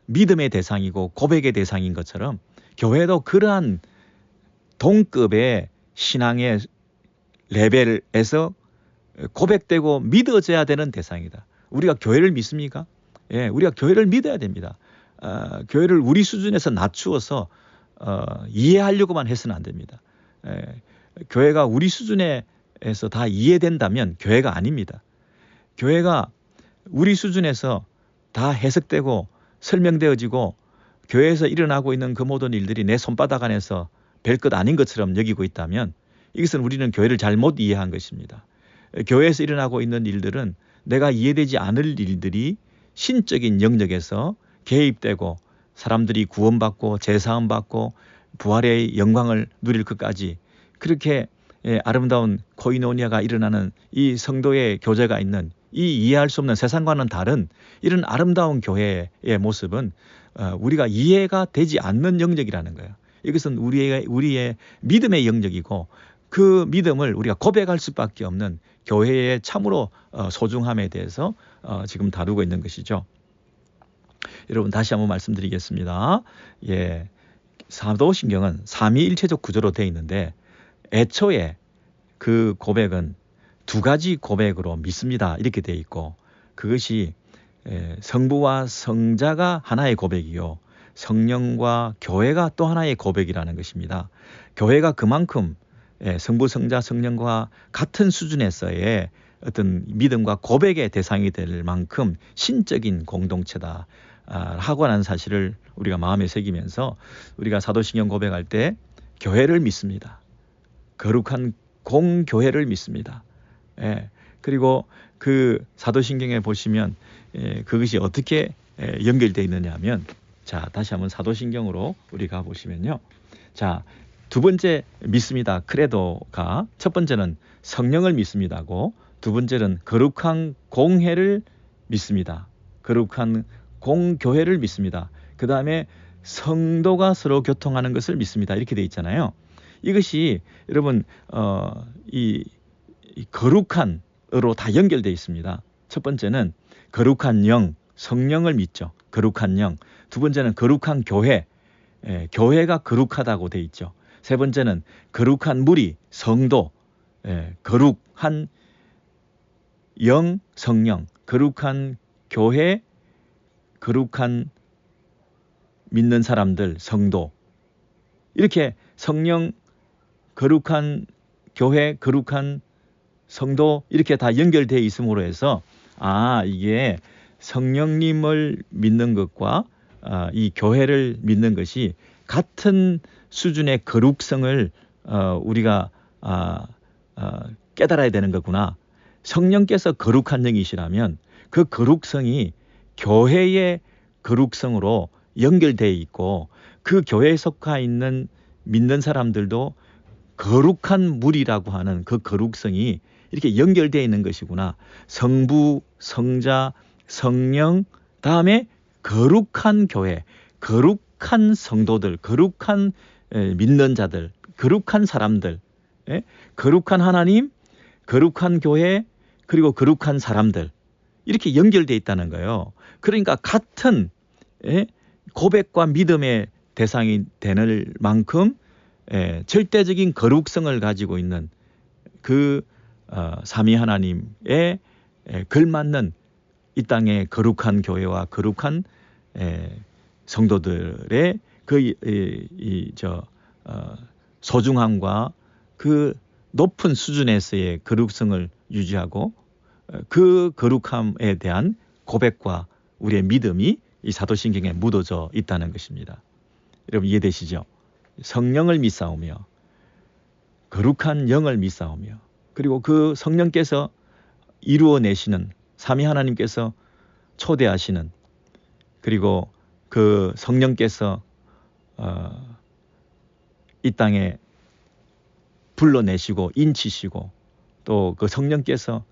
믿음의 대상이고 고백의 대상인 것처럼 교회도 그러한 동급의 신앙의 레벨에서 고백되고 믿어져야 되는 대상이다. 우리가 교회를 믿습니까? 예, 우리가 교회를 믿어야 됩니다. 교회를 우리 수준에서 낮추어서 이해하려고만 해서는 안 됩니다. 교회가 우리 수준에서 다 이해된다면 교회가 아닙니다. 교회가 우리 수준에서 다 해석되고 설명되어지고 교회에서 일어나고 있는 그 모든 일들이 내 손바닥 안에서 별것 아닌 것처럼 여기고 있다면 이것은 우리는 교회를 잘못 이해한 것입니다. 교회에서 일어나고 있는 일들은 내가 이해되지 않을 일들이 신적인 영역에서 개입되고 사람들이 구원받고 재사함받고 부활의 영광을 누릴 것까지 그렇게 아름다운 코이노니아가 일어나는 이 성도의 교제가 있는 이 이해할 수 없는 세상과는 다른 이런 아름다운 교회의 모습은 우리가 이해가 되지 않는 영역이라는 거예요. 이것은 우리의 믿음의 영역이고 그 믿음을 우리가 고백할 수밖에 없는 교회의 참으로 소중함에 대해서 지금 다루고 있는 것이죠. 여러분 다시 한번 말씀드리겠습니다. 예, 사도신경은 삼위일체적 구조로 되어 있는데 애초에 그 고백은 두 가지 고백으로 믿습니다. 이렇게 되어 있고 그것이 성부와 성자가 하나의 고백이요. 성령과 교회가 또 하나의 고백이라는 것입니다. 교회가 그만큼 성부, 성자, 성령과 같은 수준에서의 어떤 믿음과 고백의 대상이 될 만큼 신적인 공동체다 하고 하는 사실을 우리가 마음에 새기면서 우리가 사도신경 고백할 때 교회를 믿습니다. 거룩한 공교회를 믿습니다. 그리고 그 사도신경에 보시면 그것이 어떻게 연결되어 있느냐 하면 자 다시 한번 사도신경으로 우리가 보시면요. 자 두 번째 믿습니다. 크레도가 첫 번째는 성령을 믿습니다고 두 번째는 거룩한 공회를 믿습니다. 거룩한 공교회를 믿습니다. 그 다음에 성도가 서로 교통하는 것을 믿습니다. 이렇게 되어 있잖아요. 이것이 여러분 이 거룩한으로 다 연결되어 있습니다. 첫 번째는 거룩한 영, 성령을 믿죠. 거룩한 영. 두 번째는 거룩한 교회, 교회가 거룩하다고 되어 있죠. 세 번째는 거룩한 무리, 성도, 거룩한 영, 성령, 거룩한 교회, 거룩한 믿는 사람들, 성도. 이렇게 성령, 거룩한 교회, 거룩한 성도 이렇게 다 연결되어 있음으로 해서 이게 성령님을 믿는 것과 이 교회를 믿는 것이 같은 수준의 거룩성을 우리가 깨달아야 되는 거구나. 성령께서 거룩한 영이시라면 그 거룩성이 교회의 거룩성으로 연결되어 있고 그 교회에 속해 있는 믿는 사람들도 거룩한 무리라고 하는 그 거룩성이 이렇게 연결되어 있는 것이구나. 성부, 성자, 성령, 다음에 거룩한 교회, 거룩한 성도들, 거룩한 믿는 자들, 거룩한 사람들, 거룩한 하나님, 거룩한 교회, 그리고 거룩한 사람들 이렇게 연결되어 있다는 거예요. 그러니까 같은 고백과 믿음의 대상이 되는 만큼 절대적인 거룩성을 가지고 있는 그 삼위 하나님의 걸맞는 이 땅의 거룩한 교회와 거룩한 성도들의 그 소중함과 그 높은 수준에서의 거룩성을 유지하고 그 거룩함에 대한 고백과 우리의 믿음이 이 사도신경에 묻어져 있다는 것입니다. 여러분 이해되시죠? 성령을 믿사오며 거룩한 영을 믿사오며 그리고 그 성령께서 이루어내시는 삼위 하나님께서 초대하시는 그리고 그 성령께서 이 땅에 불러내시고 인치시고 또 그 성령께서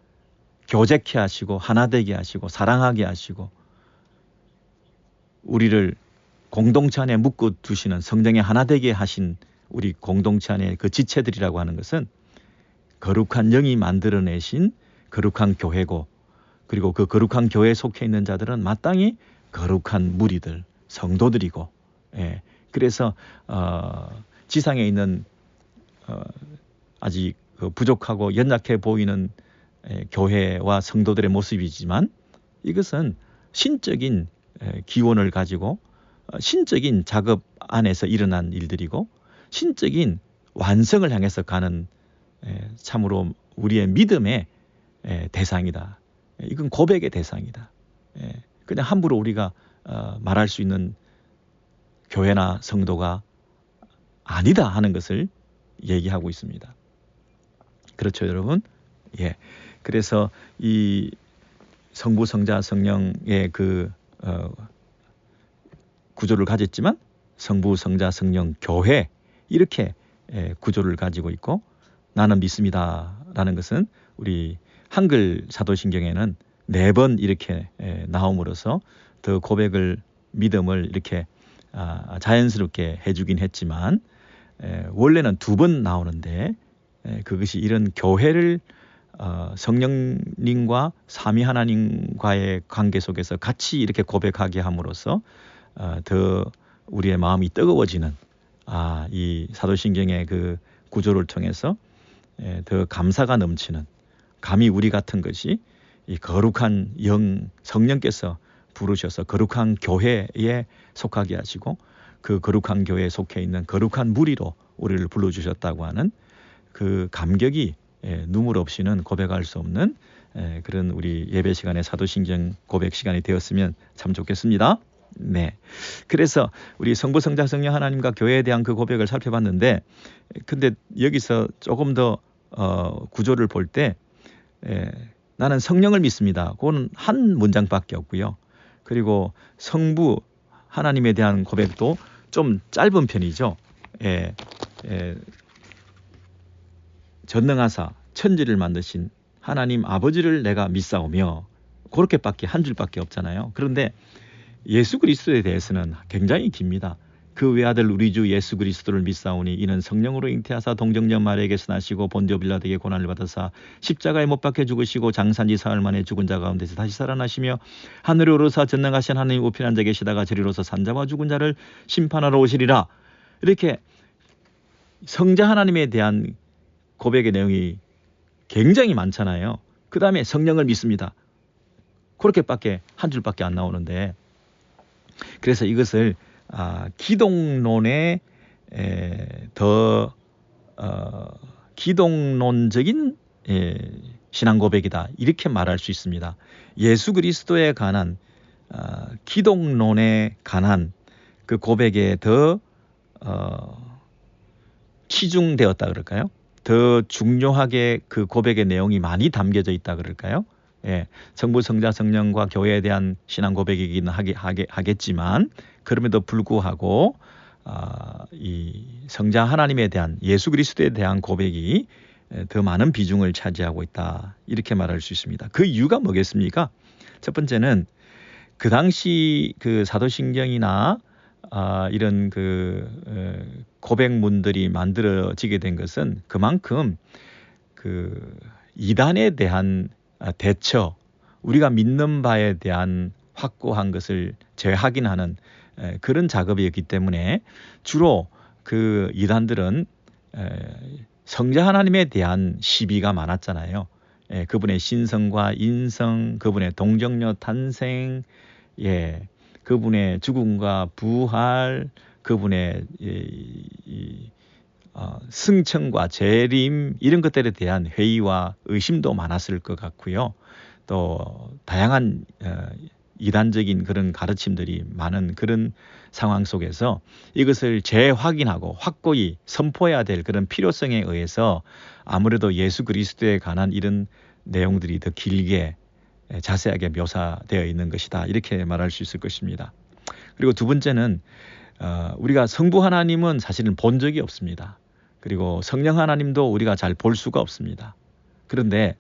교제케 하시고 하나 되게 하시고 사랑하게 하시고 우리를 공동체 안에 묶어 두시는 성령의 하나 되게 하신 우리 공동체 안의 그 지체들이라고 하는 것은 거룩한 영이 만들어내신 거룩한 교회고 그리고 그 거룩한 교회에 속해 있는 자들은 마땅히 거룩한 무리들, 성도들이고 그래서 지상에 있는 아직 부족하고 연약해 보이는 교회와 성도들의 모습이지만 이것은 신적인 기원을 가지고 신적인 작업 안에서 일어난 일들이고 신적인 완성을 향해서 가는 참으로 우리의 믿음의 대상이다. 이건 고백의 대상이다. 그냥 함부로 우리가 말할 수 있는 교회나 성도가 아니다 하는 것을 얘기하고 있습니다. 그렇죠, 여러분? 그래서 이 성부, 성자, 성령의 그 구조를 가졌지만 성부, 성자, 성령, 교회 이렇게 구조를 가지고 있고 나는 믿습니다라는 것은 우리 한글 사도신경에는 4번 이렇게 나옴으로써 더 고백을 믿음을 이렇게 자연스럽게 해주긴 했지만 원래는 2번 나오는데 그것이 이런 교회를 성령님과 삼위 하나님과의 관계 속에서 같이 이렇게 고백하게 함으로써 더 우리의 마음이 뜨거워지는 이 사도신경의 그 구조를 통해서 더 감사가 넘치는 감히 우리 같은 것이 이 거룩한 영 성령께서 부르셔서 거룩한 교회에 속하게 하시고 그 거룩한 교회에 속해 있는 거룩한 무리로 우리를 불러주셨다고 하는 그 감격이 눈물 없이는 고백할 수 없는 그런 우리 예배 시간에 사도신경 고백 시간이 되었으면 참 좋겠습니다. 그래서 우리 성부, 성자, 성령 하나님과 교회에 대한 그 고백을 살펴봤는데 근데 여기서 조금 더 구조를 볼 때 나는 성령을 믿습니다. 그거는 한 문장밖에 없고요. 그리고 성부 하나님에 대한 고백도 좀 짧은 편이죠. 전능하사 천지를 만드신 하나님 아버지를 내가 믿사오며 그렇게밖에 한 줄밖에 없잖아요. 그런데 예수 그리스도에 대해서는 굉장히 깁니다. 그 외아들 우리 주 예수 그리스도를 믿사오니 이는 성령으로 잉태하사 동정녀 마리아에게서 나시고 본디오 빌라도에게 고난을 받으사 십자가에 못 박혀 죽으시고 장산지 사흘 만에 죽은 자 가운데서 다시 살아나시며 하늘에 오르사 전능하신 하나님 우편 앉아 계시다가 저리로서 산자와 죽은 자를 심판하러 오시리라. 이렇게 성자 하나님에 대한 고백의 내용이 굉장히 많잖아요. 그 다음에 성령을 믿습니다. 그렇게밖에 한 줄밖에 안 나오는데 그래서 이것을 기독론의 더 기독론적인 신앙 고백이다 이렇게 말할 수 있습니다. 예수 그리스도에 관한 기독론에 관한 그 고백에 더 치중되었다 그럴까요? 더 중요하게 그 고백의 내용이 많이 담겨져 있다 그럴까요? 성부, 성자, 성령과 교회에 대한 신앙 고백이긴 하겠지만 그럼에도 불구하고 이 성자 하나님에 대한 예수 그리스도에 대한 고백이 더 많은 비중을 차지하고 있다 이렇게 말할 수 있습니다. 그 이유가 뭐겠습니까? 첫 번째는 그 당시 그 사도신경이나 이런 그 고백문들이 만들어지게 된 것은 그만큼 그 이단에 대한 대처, 우리가 믿는 바에 대한 확고한 것을 재확인하는 그런 작업이었기 때문에 주로 그 이단들은 성자 하나님에 대한 시비가 많았잖아요. 그분의 신성과 인성, 그분의 동정녀 탄생, 그분의 죽음과 부활, 그분의 승천과 재림 이런 것들에 대한 회의와 의심도 많았을 것 같고요. 또 다양한 이단적인 그런 가르침들이 많은 그런 상황 속에서 이것을 재확인하고 확고히 선포해야 될 그런 필요성에 의해서 아무래도 예수 그리스도에 관한 이런 내용들이 더 길게 자세하게 묘사되어 있는 것이다. 이렇게 말할 수 있을 것입니다. 그리고 두 번째는 우리가 성부 하나님은 사실은 본 적이 없습니다. 그리고 성령 하나님도 우리가 잘 볼 수가 없습니다. 그런데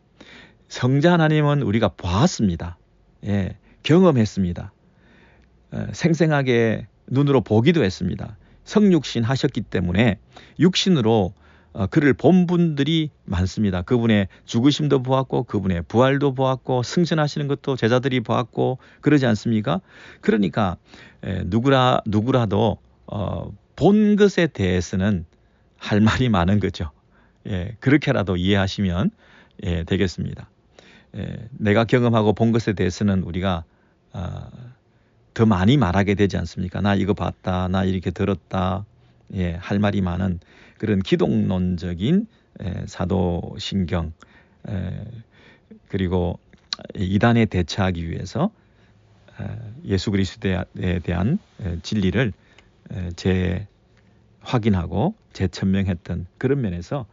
성자 하나님은 우리가 보았습니다. 예, 경험했습니다. 생생하게 눈으로 보기도 했습니다. 성육신 하셨기 때문에 육신으로 그를 본 분들이 많습니다. 그분의 죽으심도 보았고 그분의 부활도 보았고 승천하시는 것도 제자들이 보았고 그러지 않습니까? 그러니까 누구라도 본 것에 대해서는 할 말이 많은 거죠. 예, 그렇게라도 이해하시면 되겠습니다. 내가 경험하고 본 것에 대해서는 우리가 더 많이 말하게 되지 않습니까? 나 이거 봤다, 나 이렇게 들었다, 할 말이 많은 그런 기독론적인 사도신경 그리고 이단에 대처하기 위해서 예수 그리스도에 대한 진리를 재확인하고 재천명했던 그런 면에서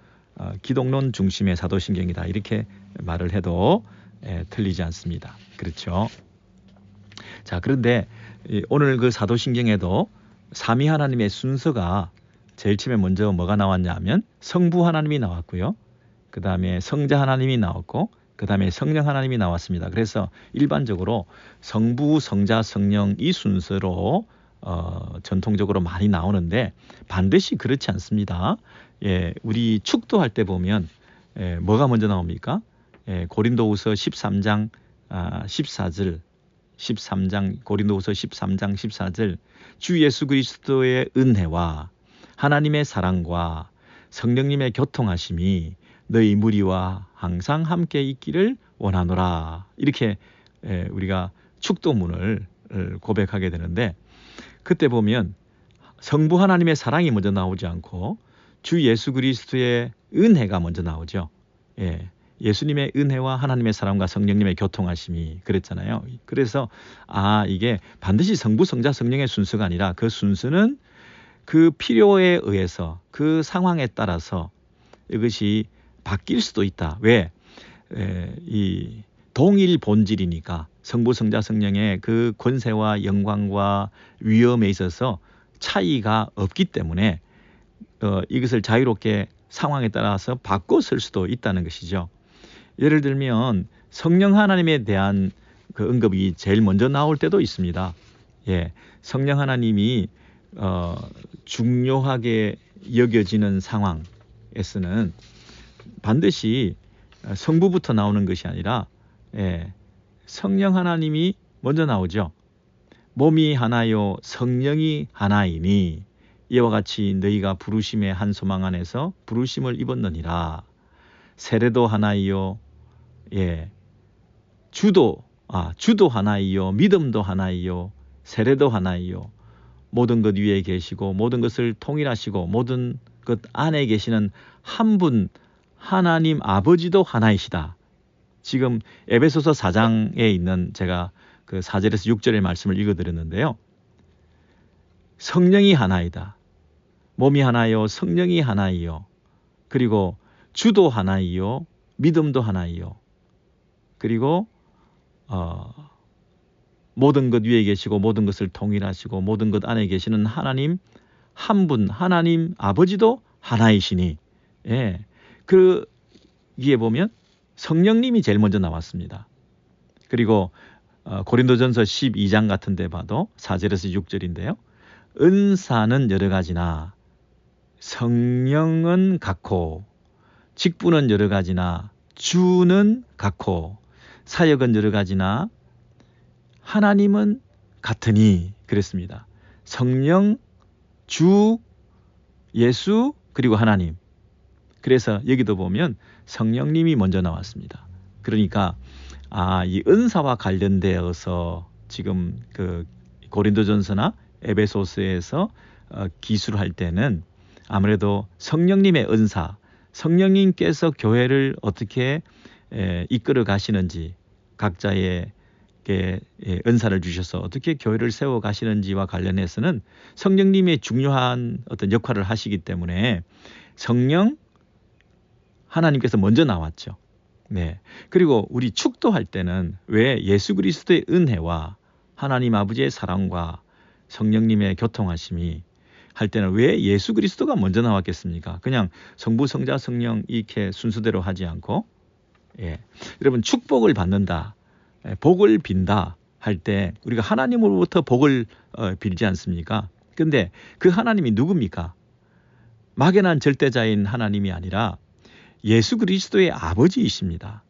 기독론 중심의 사도신경이다 이렇게 말을 해도 틀리지 않습니다. 그렇죠? 자, 그런데 오늘 그 사도신경에도 삼위 하나님의 순서가 제일 처음에 먼저 뭐가 나왔냐 하면 성부 하나님이 나왔고요. 그 다음에 성자 하나님이 나왔고 그 다음에 성령 하나님이 나왔습니다. 그래서 일반적으로 성부, 성자, 성령 이 순서로 전통적으로 많이 나오는데 반드시 그렇지 않습니다. 우리 축도할 때 보면 뭐가 먼저 나옵니까? 고린도후서 13장 14절 13장 고린도후서 13장 14절 주 예수 그리스도의 은혜와 하나님의 사랑과 성령님의 교통하심이 너희 무리와 항상 함께 있기를 원하노라. 이렇게 우리가 축도문을 고백하게 되는데 그때 보면 성부 하나님의 사랑이 먼저 나오지 않고 주 예수 그리스도의 은혜가 먼저 나오죠. 예수님의 은혜와 하나님의 사랑과 성령님의 교통하심이 그랬잖아요. 그래서 이게 반드시 성부, 성자, 성령의 순서가 아니라 그 순서는 그 필요에 의해서 그 상황에 따라서 이것이 바뀔 수도 있다. 왜? 이 동일 본질이니까 성부, 성자, 성령의 그 권세와 영광과 위엄에 있어서 차이가 없기 때문에 이것을 자유롭게 상황에 따라서 바꿔 쓸 수도 있다는 것이죠. 예를 들면 성령 하나님에 대한 그 언급이 제일 먼저 나올 때도 있습니다. 성령 하나님이 중요하게 여겨지는 상황에서는 반드시 성부부터 나오는 것이 아니라 성령 하나님이 먼저 나오죠. 몸이 하나요 성령이 하나이니 이와 같이 너희가 부르심의 한 소망 안에서 부르심을 입었느니라. 세례도 하나이요 주도 하나이요 믿음도 하나이요 세례도 하나이요 모든 것 위에 계시고 모든 것을 통일하시고 모든 것 안에 계시는 한 분 하나님 아버지도 하나이시다. 지금 에베소서 4장에 있는 제가 그 4절에서 6절의 말씀을 읽어드렸는데요. 성령이 하나이다. 몸이 하나요 성령이 하나이요. 그리고 주도 하나이요 믿음도 하나이요. 그리고 모든 것 위에 계시고 모든 것을 통일하시고 모든 것 안에 계시는 하나님 한 분 하나님 아버지도 하나이시니 거기에 보면 성령님이 제일 먼저 나왔습니다. 그리고 고린도전서 12장 같은 데 봐도 4절에서 6절인데요. 은사는 여러 가지나 성령은 같고 직분은 여러 가지나 주는 같고 사역은 여러 가지나 하나님은 같으니 그랬습니다. 성령, 주, 예수 그리고 하나님. 그래서 여기도 보면 성령님이 먼저 나왔습니다. 그러니까 이 은사와 관련되어서 지금 그 고린도전서나 에베소서에서 기술할 때는 아무래도 성령님의 은사, 성령님께서 교회를 어떻게 이끌어 가시는지, 각자의 은사를 주셔서 어떻게 교회를 세워 가시는지와 관련해서는 성령님의 중요한 어떤 역할을 하시기 때문에 성령 하나님께서 먼저 나왔죠. 네. 그리고 우리 축도할 때는 왜 예수 그리스도의 은혜와 하나님 아버지의 사랑과 성령님의 교통하심이 할 때는 왜 예수 그리스도가 먼저 나왔겠습니까? 그냥 성부, 성자, 성령 이렇게 순서대로 하지 않고, 여러분 축복을 받는다, 복을 빈다 할 때 우리가 하나님으로부터 복을 빌지 않습니까? 근데 그 하나님이 누굽니까? 막연한 절대자인 하나님이 아니라 예수 그리스도의 아버지이십니다.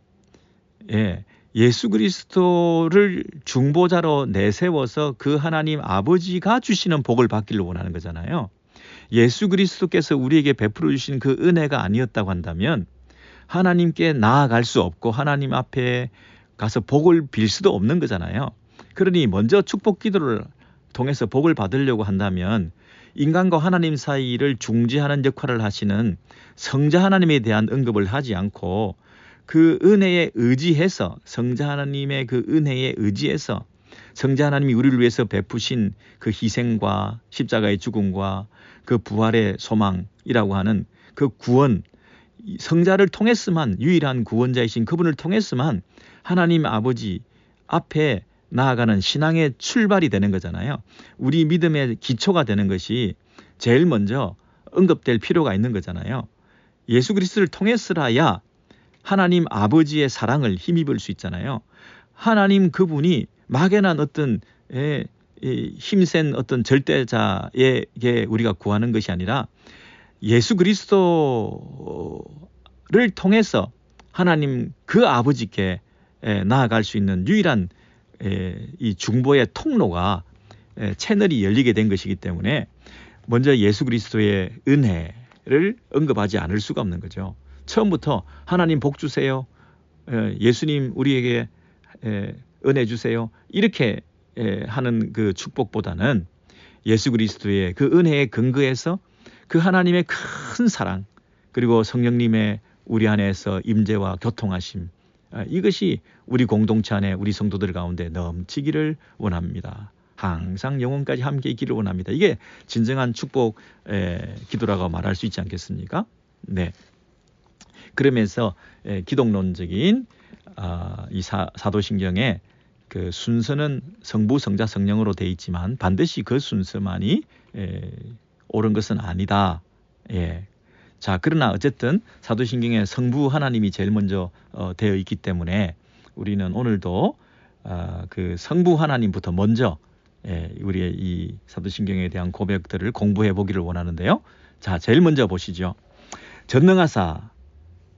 예수 그리스도를 중보자로 내세워서 그 하나님 아버지가 주시는 복을 받기를 원하는 거잖아요. 예수 그리스도께서 우리에게 베풀어 주신 그 은혜가 아니었다고 한다면 하나님께 나아갈 수 없고 하나님 앞에 가서 복을 빌 수도 없는 거잖아요. 그러니 먼저 축복 기도를 통해서 복을 받으려고 한다면 인간과 하나님 사이를 중재하는 역할을 하시는 성자 하나님에 대한 언급을 하지 않고 그 은혜에 의지해서, 성자 하나님의 그 은혜에 의지해서 성자 하나님이 우리를 위해서 베푸신 그 희생과 십자가의 죽음과 그 부활의 소망이라고 하는 그 구원, 성자를 통했으만, 유일한 구원자이신 그분을 통했으만 하나님 아버지 앞에 나아가는 신앙의 출발이 되는 거잖아요. 우리 믿음의 기초가 되는 것이 제일 먼저 언급될 필요가 있는 거잖아요. 예수 그리스도를 통해서라야 하나님 아버지의 사랑을 힘입을 수 있잖아요. 하나님 그분이 막연한 어떤 힘센 어떤 절대자에게 우리가 구하는 것이 아니라 예수 그리스도를 통해서 하나님 그 아버지께 나아갈 수 있는 유일한 이 중보의 통로가 채널이 열리게 된 것이기 때문에 먼저 예수 그리스도의 은혜를 언급하지 않을 수가 없는 거죠. 처음부터 하나님 복 주세요, 예수님 우리에게 은혜 주세요, 이렇게 하는 그 축복보다는 예수 그리스도의 그 은혜에 근거해서 그 하나님의 큰 사랑, 그리고 성령님의 우리 안에서 임재와 교통하심, 이것이 우리 공동체 안에 우리 성도들 가운데 넘치기를 원합니다. 항상 영원까지 함께 있기를 원합니다. 이게 진정한 축복 기도라고 말할 수 있지 않겠습니까? 네. 그러면서 기독론적인 이 사도신경의 그 순서는 성부, 성자, 성령으로 되어 있지만 반드시 그 순서만이 옳은 것은 아니다. 자, 그러나 어쨌든 사도신경에 성부 하나님이 제일 먼저 되어 있기 때문에 우리는 오늘도 그 성부 하나님부터 먼저 우리의 이 사도신경에 대한 고백들을 공부해 보기를 원하는데요. 자, 제일 먼저 보시죠. 전능하사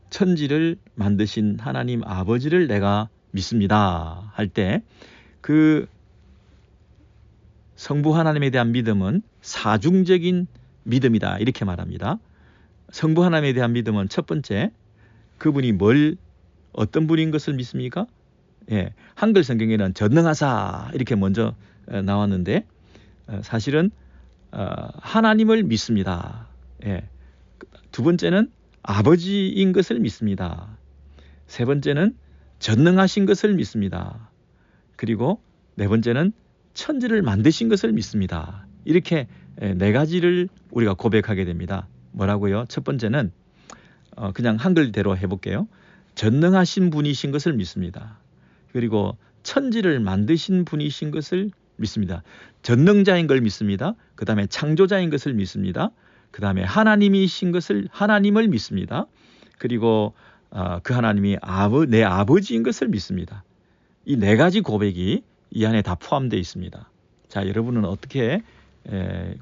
천지를 만드신 하나님 아버지를 내가 믿습니다 할 때 그 성부 하나님에 대한 믿음은 사중적인 믿음이다 이렇게 말합니다. 성부 하나님에 대한 믿음은 첫 번째, 그분이 어떤 분인 것을 믿습니까? 한글 성경에는 전능하사 이렇게 먼저 나왔는데 사실은 하나님을 믿습니다. 두 번째는 아버지인 것을 믿습니다. 세 번째는 전능하신 것을 믿습니다. 그리고 네 번째는 천지를 만드신 것을 믿습니다. 이렇게 네 가지를 우리가 고백하게 됩니다. 뭐라고요? 첫 번째는 그냥 한글대로 해볼게요. 전능하신 분이신 것을 믿습니다. 그리고 천지를 만드신 분이신 것을 믿습니다. 전능자인 걸 믿습니다. 그 다음에 창조자인 것을 믿습니다. 그 다음에 하나님을 믿습니다. 그리고 그 하나님이 내 아버지인 것을 믿습니다. 이 네 가지 고백이 이 안에 다 포함되어 있습니다. 자, 여러분은 어떻게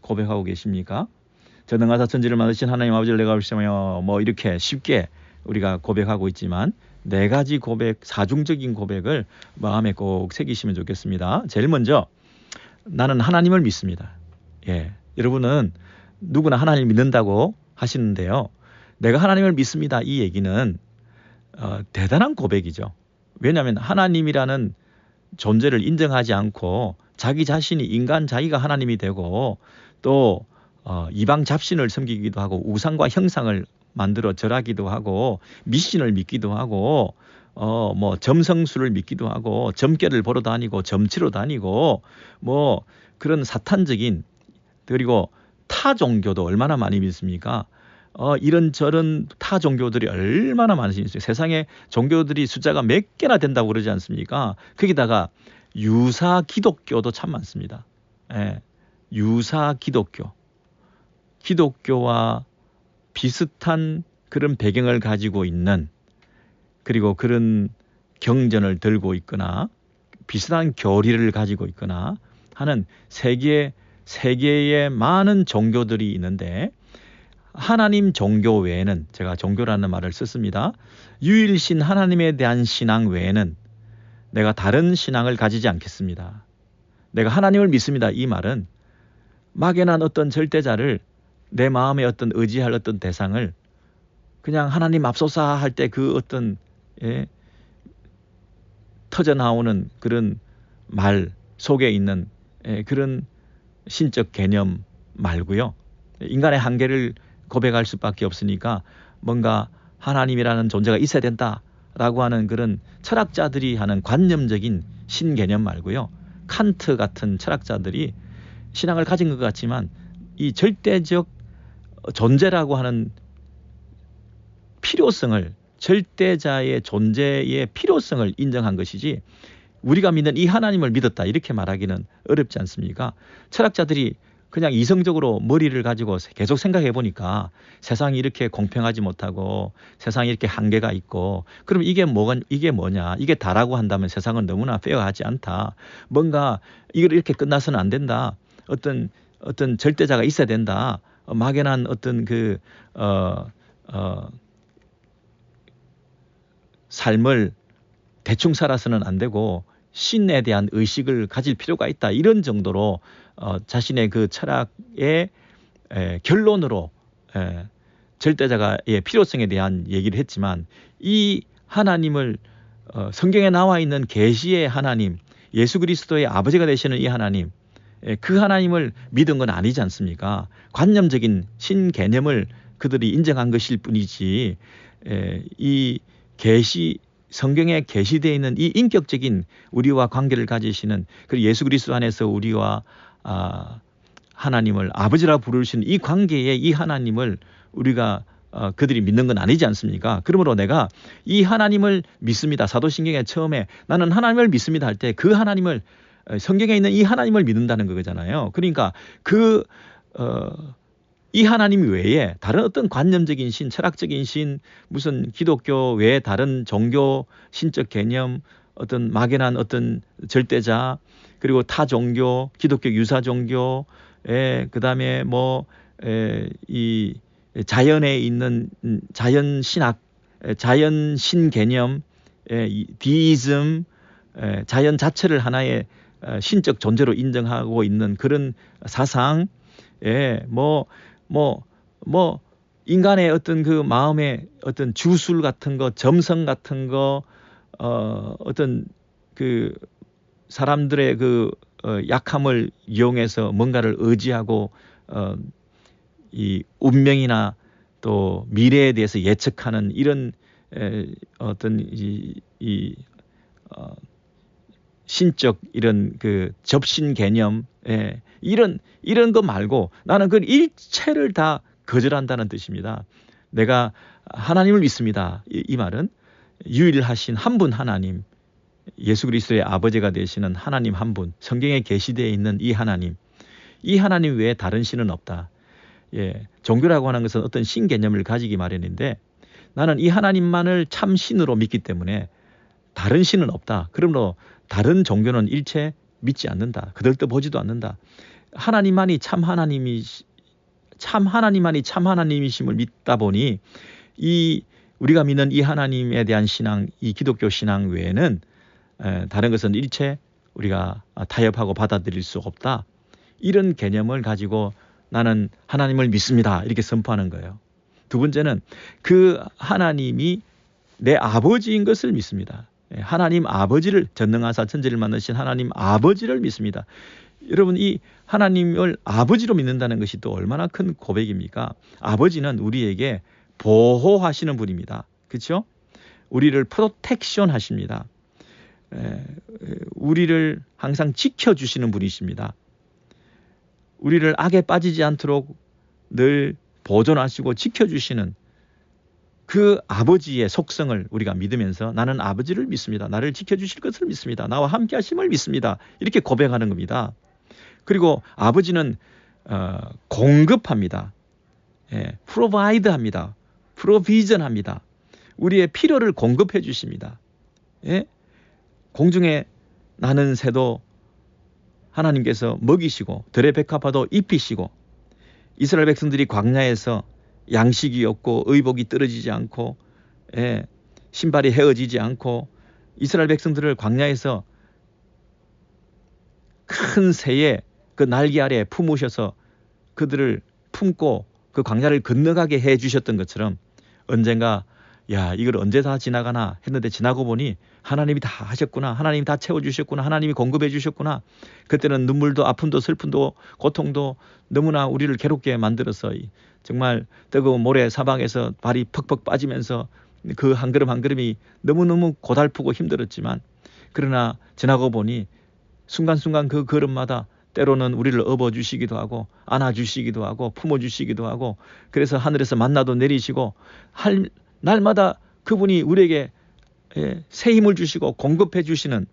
고백하고 계십니까? 전능하사 천지를 만드신 하나님 아버지를 내가 믿으며 뭐 이렇게 쉽게 우리가 고백하고 있지만 네 가지 고백, 사중적인 고백을 마음에 꼭 새기시면 좋겠습니다. 제일 먼저 나는 하나님을 믿습니다. 여러분은 누구나 하나님을 믿는다고 하시는데요. 내가 하나님을 믿습니다. 이 얘기는 대단한 고백이죠. 왜냐하면 하나님이라는 존재를 인정하지 않고 자기 자신이 인간 자기가 하나님이 되고 또 이방 잡신을 섬기기도 하고 우상과 형상을 만들어 절하기도 하고 미신을 믿기도 하고 뭐 점성술을 믿기도 하고 점괘를 보러 다니고 점치러 다니고 뭐 그런 사탄적인 그리고 타 종교도 얼마나 많이 믿습니까? 이런저런 타 종교들이 얼마나 많으시겠어요. 세상에 종교들이 숫자가 몇 개나 된다고 그러지 않습니까? 거기다가 유사 기독교도 참 많습니다. 예, 유사 기독교. 기독교와 비슷한 그런 배경을 가지고 있는 그리고 그런 경전을 들고 있거나 비슷한 교리를 가지고 있거나 하는 세계의 많은 종교들이 있는데 하나님 종교 외에는 제가 종교라는 말을 썼습니다. 유일신 하나님에 대한 신앙 외에는 내가 다른 신앙을 가지지 않겠습니다. 내가 하나님을 믿습니다. 이 말은 막연한 어떤 절대자를 내 마음에 어떤 의지할 어떤 대상을 그냥 하나님 앞소사 할 때 그 어떤 터져 나오는 그런 말 속에 있는 그런 신적 개념 말고요. 인간의 한계를 고백할 수밖에 없으니까 뭔가 하나님이라는 존재가 있어야 된다라고 하는 그런 철학자들이 하는 관념적인 신개념 말고요. 칸트 같은 철학자들이 신앙을 가진 것 같지만 이 절대적 존재라고 하는 필요성을 절대자의 존재의 필요성을 인정한 것이지 우리가 믿는 이 하나님을 믿었다 이렇게 말하기는 어렵지 않습니까? 철학자들이 그냥 이성적으로 머리를 가지고 계속 생각해 보니까 세상이 이렇게 공평하지 못하고 세상이 이렇게 한계가 있고 그럼 이게 뭐냐 이게 다라고 한다면 세상은 너무나 페어하지 않다. 뭔가 이걸 이렇게 끝나서는 안 된다. 어떤 절대자가 있어야 된다. 막연한 어떤 삶을 대충 살아서는 안 되고 신에 대한 의식을 가질 필요가 있다. 이런 정도로 자신의 그 철학의 결론으로 절대자가의 필요성에 대한 얘기를 했지만 이 하나님을 성경에 나와 있는 계시의 하나님, 예수 그리스도의 아버지가 되시는 이 하나님, 그 하나님을 믿은 건 아니지 않습니까? 관념적인 신개념을 그들이 인정한 것일 뿐이지 이 성경에 계시되어 있는 이 인격적인 우리와 관계를 가지시는 그리고 예수 그리스도 안에서 우리와 하나님을 아버지라 부르시는 이 관계에 이 하나님을 우리가 그들이 믿는 건 아니지 않습니까? 그러므로 내가 이 하나님을 믿습니다. 사도신경에 처음에 나는 하나님을 믿습니다 할 때 그 하나님을 성경에 있는 이 하나님을 믿는다는 거잖아요. 그러니까 이 하나님 외에 다른 어떤 관념적인 신, 철학적인 신, 무슨 기독교 외에 다른 종교, 신적 개념, 어떤 막연한 어떤 절대자, 그리고 타 종교, 기독교 유사 종교, 그다음에 이 자연에 있는 자연 신학, 자연 신 개념, 디이즘, 자연 자체를 하나의 신적 존재로 인정하고 있는 그런 사상, 인간의 어떤 그 마음의 어떤 주술 같은 거, 점성 같은 거, 어떤 그 사람들의 그 약함을 이용해서 뭔가를 의지하고 이 운명이나 또 미래에 대해서 예측하는 이런 어떤 신적 이런 그 접신 개념, 이런 거 말고 나는 그 일체를 다 거절한다는 뜻입니다. 내가 하나님을 믿습니다. 이 말은 유일하신 한 분 하나님, 예수 그리스도의 아버지가 되시는 하나님 한 분, 성경에 계시되어 있는 이 하나님 외에 다른 신은 없다. 종교라고 하는 것은 어떤 신 개념을 가지기 마련인데 나는 이 하나님만을 참 신으로 믿기 때문에 다른 신은 없다. 그러므로 다른 종교는 일체 믿지 않는다. 그들도 보지도 않는다. 하나님만이 참 하나님만이 참 하나님이심을 믿다 보니 우리가 믿는 이 하나님에 대한 신앙, 이 기독교 신앙 외에는 다른 것은 일체 우리가 타협하고 받아들일 수 없다. 이런 개념을 가지고 나는 하나님을 믿습니다. 이렇게 선포하는 거예요. 두 번째는 그 하나님이 내 아버지인 것을 믿습니다. 하나님 아버지를 전능하사 천지를 만드신 하나님 아버지를 믿습니다. 여러분, 이 하나님을 아버지로 믿는다는 것이 또 얼마나 큰 고백입니까? 아버지는 우리에게 보호하시는 분입니다. 그렇죠? 우리를 프로텍션 하십니다. 우리를 항상 지켜주시는 분이십니다. 우리를 악에 빠지지 않도록 늘 보존하시고 지켜주시는 그 아버지의 속성을 우리가 믿으면서 나는 아버지를 믿습니다. 나를 지켜주실 것을 믿습니다. 나와 함께 하심을 믿습니다. 이렇게 고백하는 겁니다. 그리고 아버지는 공급합니다. 프로바이드 합니다. 프로비전 합니다. 우리의 필요를 공급해 주십니다. 공중에 나는 새도 하나님께서 먹이시고 들의 백합화도 입히시고 이스라엘 백성들이 광야에서 양식이 없고 의복이 떨어지지 않고 신발이 헤어지지 않고 이스라엘 백성들을 광야에서 큰 새의 그 날개 아래 품으셔서 그들을 품고 그 광야를 건너가게 해 주셨던 것처럼 언젠가 이걸 언제 다 지나가나 했는데 지나고 보니 하나님이 다 하셨구나. 하나님이 다 채워주셨구나. 하나님이 공급해 주셨구나. 그때는 눈물도 아픔도 슬픔도 고통도 너무나 우리를 괴롭게 만들어서 정말 뜨거운 모래 사방에서 발이 퍽퍽 빠지면서 그 한 걸음 한 걸음이 너무너무 고달프고 힘들었지만 그러나 지나고 보니 순간순간 그 걸음마다 때로는 우리를 업어주시기도 하고 안아주시기도 하고 품어주시기도 하고 그래서 하늘에서 만나도 내리시고 날마다 그분이 우리에게 새 힘을 주시고 공급해 주시는,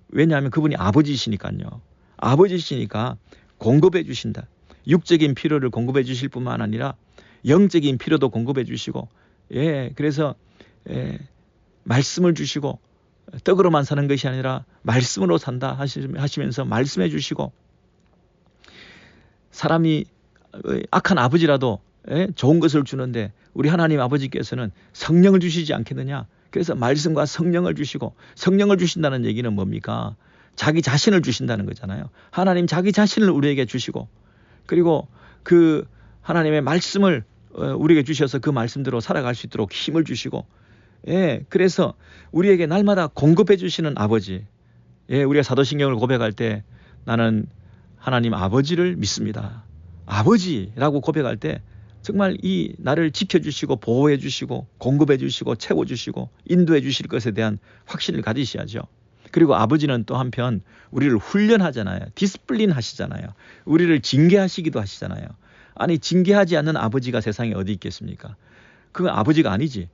왜냐하면 그분이 아버지시니까요. 아버지시니까 공급해 주신다. 육적인 필요를 공급해 주실 뿐만 아니라 영적인 필요도 공급해 주시고 그래서 말씀을 주시고 떡으로만 사는 것이 아니라 말씀으로 산다 하시면서 말씀해 주시고 사람이 악한 아버지라도 좋은 것을 주는데 우리 하나님 아버지께서는 성령을 주시지 않겠느냐. 그래서 말씀과 성령을 주시고 성령을 주신다는 얘기는 뭡니까? 자기 자신을 주신다는 거잖아요. 하나님 자기 자신을 우리에게 주시고 그리고 그 하나님의 말씀을 우리에게 주셔서 그 말씀대로 살아갈 수 있도록 힘을 주시고 그래서 우리에게 날마다 공급해 주시는 아버지. 우리가 사도신경을 고백할 때 나는 하나님 아버지를 믿습니다. 아버지라고 고백할 때 정말 이 나를 지켜주시고 보호해 주시고 공급해 주시고 채워주시고 인도해 주실 것에 대한 확신을 가지셔야죠. 그리고 아버지는 또 한편 우리를 훈련하잖아요. 디스플린 하시잖아요. 우리를 징계하시기도 하시잖아요. 아니 징계하지 않는 아버지가 세상에 어디 있겠습니까? 그건 아버지가 아니지.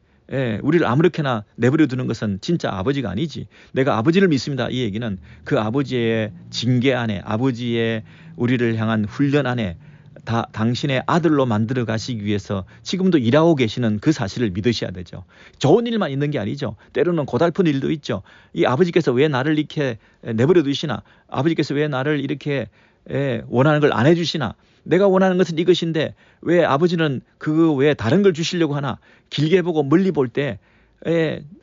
우리를 아무렇게나 내버려 두는 것은 진짜 아버지가 아니지. 내가 아버지를 믿습니다. 이 얘기는 그 아버지의 징계 안에 아버지의 우리를 향한 훈련 안에 당신의 아들로 만들어 가시기 위해서 지금도 일하고 계시는 그 사실을 믿으셔야 되죠. 좋은 일만 있는 게 아니죠. 때로는 고달픈 일도 있죠. 이 아버지께서 왜 나를 이렇게 내버려 두시나? 아버지께서 왜 나를 이렇게 원하는 걸 안 해주시나? 내가 원하는 것은 이것인데 왜 아버지는 그 외에 다른 걸 주시려고 하나? 길게 보고 멀리 볼 때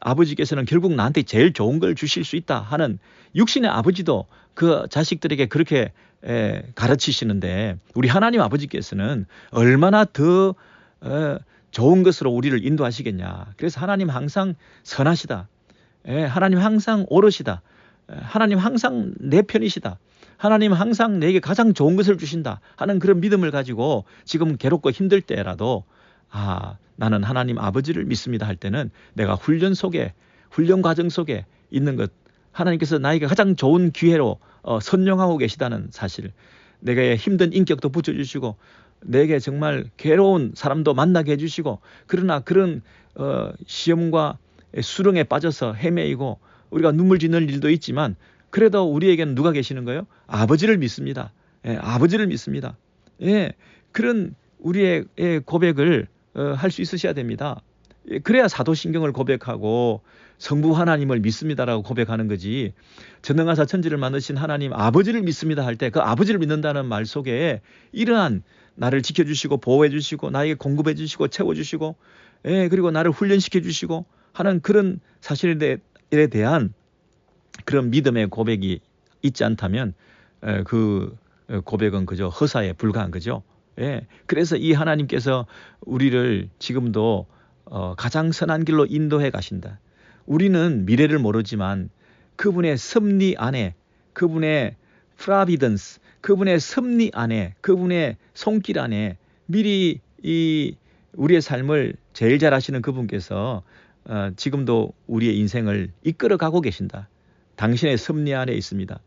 아버지께서는 결국 나한테 제일 좋은 걸 주실 수 있다 하는 육신의 아버지도 그 자식들에게 그렇게 가르치시는데 우리 하나님 아버지께서는 얼마나 더 좋은 것으로 우리를 인도하시겠냐. 그래서 하나님 항상 선하시다. 하나님 항상 옳으시다. 하나님 항상 내 편이시다. 하나님 항상 내게 가장 좋은 것을 주신다 하는 그런 믿음을 가지고 지금 괴롭고 힘들 때라도 나는 하나님 아버지를 믿습니다 할 때는 내가 훈련 과정 속에 있는 것, 하나님께서 나에게 가장 좋은 기회로 선용하고 계시다는 사실, 내게 힘든 인격도 붙여주시고 내게 정말 괴로운 사람도 만나게 해주시고 그러나 그런 시험과 수렁에 빠져서 헤매이고 우리가 눈물 짓는 일도 있지만 그래도 우리에게는 누가 계시는 거예요? 아버지를 믿습니다. 아버지를 믿습니다. 그런 우리의 고백을 할 수 있으셔야 됩니다. 그래야 사도신경을 고백하고 성부 하나님을 믿습니다라고 고백하는 거지. 전능하사 천지를 만드신 하나님 아버지를 믿습니다 할 때 그 아버지를 믿는다는 말 속에 이러한 나를 지켜주시고 보호해주시고 나에게 공급해주시고 채워주시고 그리고 나를 훈련시켜주시고 하는 그런 사실에 대한 그런 믿음의 고백이 있지 않다면 그 고백은 그저 허사에 불과한 거죠. 그래서 이 하나님께서 우리를 지금도 가장 선한 길로 인도해 가신다. 우리는 미래를 모르지만 그분의 섭리 안에 그분의 프라비던스, 그분의 섭리 안에, 그분의 손길 안에 미리 이 우리의 삶을 제일 잘 아시는 그분께서 지금도 우리의 인생을 이끌어 가고 계신다. 당신의 섭리 안에 있습니다.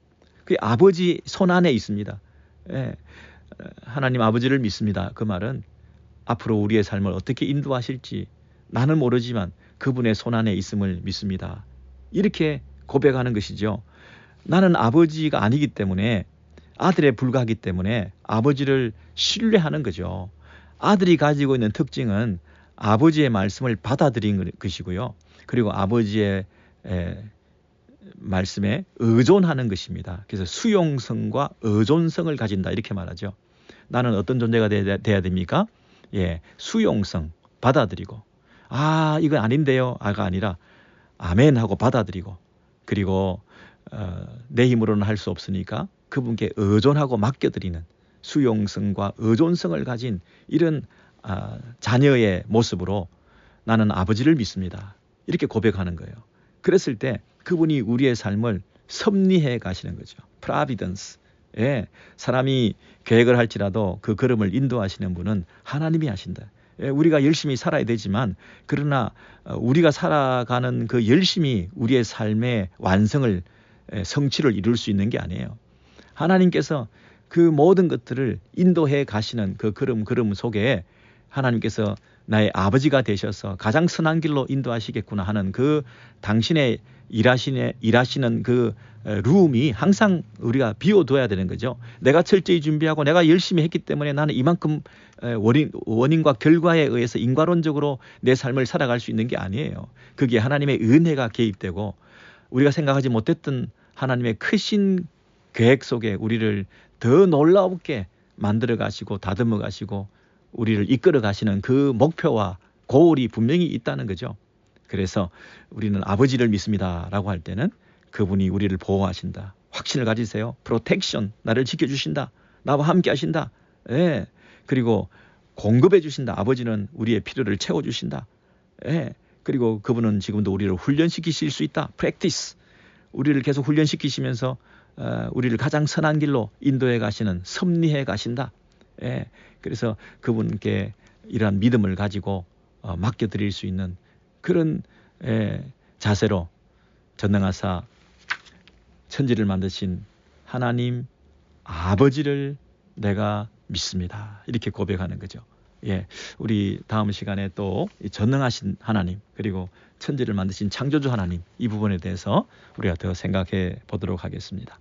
그 아버지 손 안에 있습니다. 예, 하나님 아버지를 믿습니다. 그 말은 앞으로 우리의 삶을 어떻게 인도하실지 나는 모르지만 그분의 손 안에 있음을 믿습니다. 이렇게 고백하는 것이죠. 나는 아버지가 아니기 때문에, 아들에 불과하기 때문에 아버지를 신뢰하는 거죠. 아들이 가지고 있는 특징은 아버지의 말씀을 받아들이는 것이고요. 그리고 아버지의 말씀에 의존하는 것입니다. 그래서 수용성과 의존성을 가진다 이렇게 말하죠. 나는 어떤 존재가 돼야 됩니까? 예, 수용성, 받아들이고, 이건 아닌데요, 아가 아니라 아멘 하고 받아들이고, 그리고 내 힘으로는 할 수 없으니까 그분께 의존하고 맡겨드리는 수용성과 의존성을 가진 이런 자녀의 모습으로 나는 아버지를 믿습니다. 이렇게 고백하는 거예요. 그랬을 때 그분이 우리의 삶을 섭리해 가시는 거죠. 프라비던스. 예, 사람이 계획을 할지라도 그 걸음을 인도하시는 분은 하나님이 하신다. 예, 우리가 열심히 살아야 되지만, 그러나 우리가 살아가는 그 열심이 우리의 삶의 완성을, 성취를 이룰 수 있는 게 아니에요. 하나님께서 그 모든 것들을 인도해 가시는 그 걸음 속에 하나님께서 나의 아버지가 되셔서 가장 선한 길로 인도하시겠구나 하는 그 당신의 일하시는 그 룸이 항상 우리가 비워둬야 되는 거죠. 내가 철저히 준비하고 내가 열심히 했기 때문에 나는 이만큼 원인과 결과에 의해서 인과론적으로 내 삶을 살아갈 수 있는 게 아니에요. 그게 하나님의 은혜가 개입되고 우리가 생각하지 못했던 하나님의 크신 계획 속에 우리를 더 놀라우게 만들어 가시고 다듬어 가시고 우리를 이끌어 가시는 그 목표와 고울이 분명히 있다는 거죠. 그래서 우리는 아버지를 믿습니다 라고 할 때는 그분이 우리를 보호하신다. 확신을 가지세요. 프로텍션, 나를 지켜주신다. 나와 함께 하신다. 예. 그리고 공급해 주신다. 아버지는 우리의 필요를 채워주신다. 예. 그리고 그분은 지금도 우리를 훈련시키실 수 있다. 프랙티스. 우리를 계속 훈련시키시면서 우리를 가장 선한 길로 인도해 가시는, 섭리해 가신다. 예. 그래서 그분께 이러한 믿음을 가지고 맡겨드릴 수 있는 그런 자세로 전능하사 천지를 만드신 하나님 아버지를 내가 믿습니다. 이렇게 고백하는 거죠. 예, 우리 다음 시간에 또 전능하신 하나님, 그리고 천지를 만드신 창조주 하나님, 이 부분에 대해서 우리가 더 생각해 보도록 하겠습니다.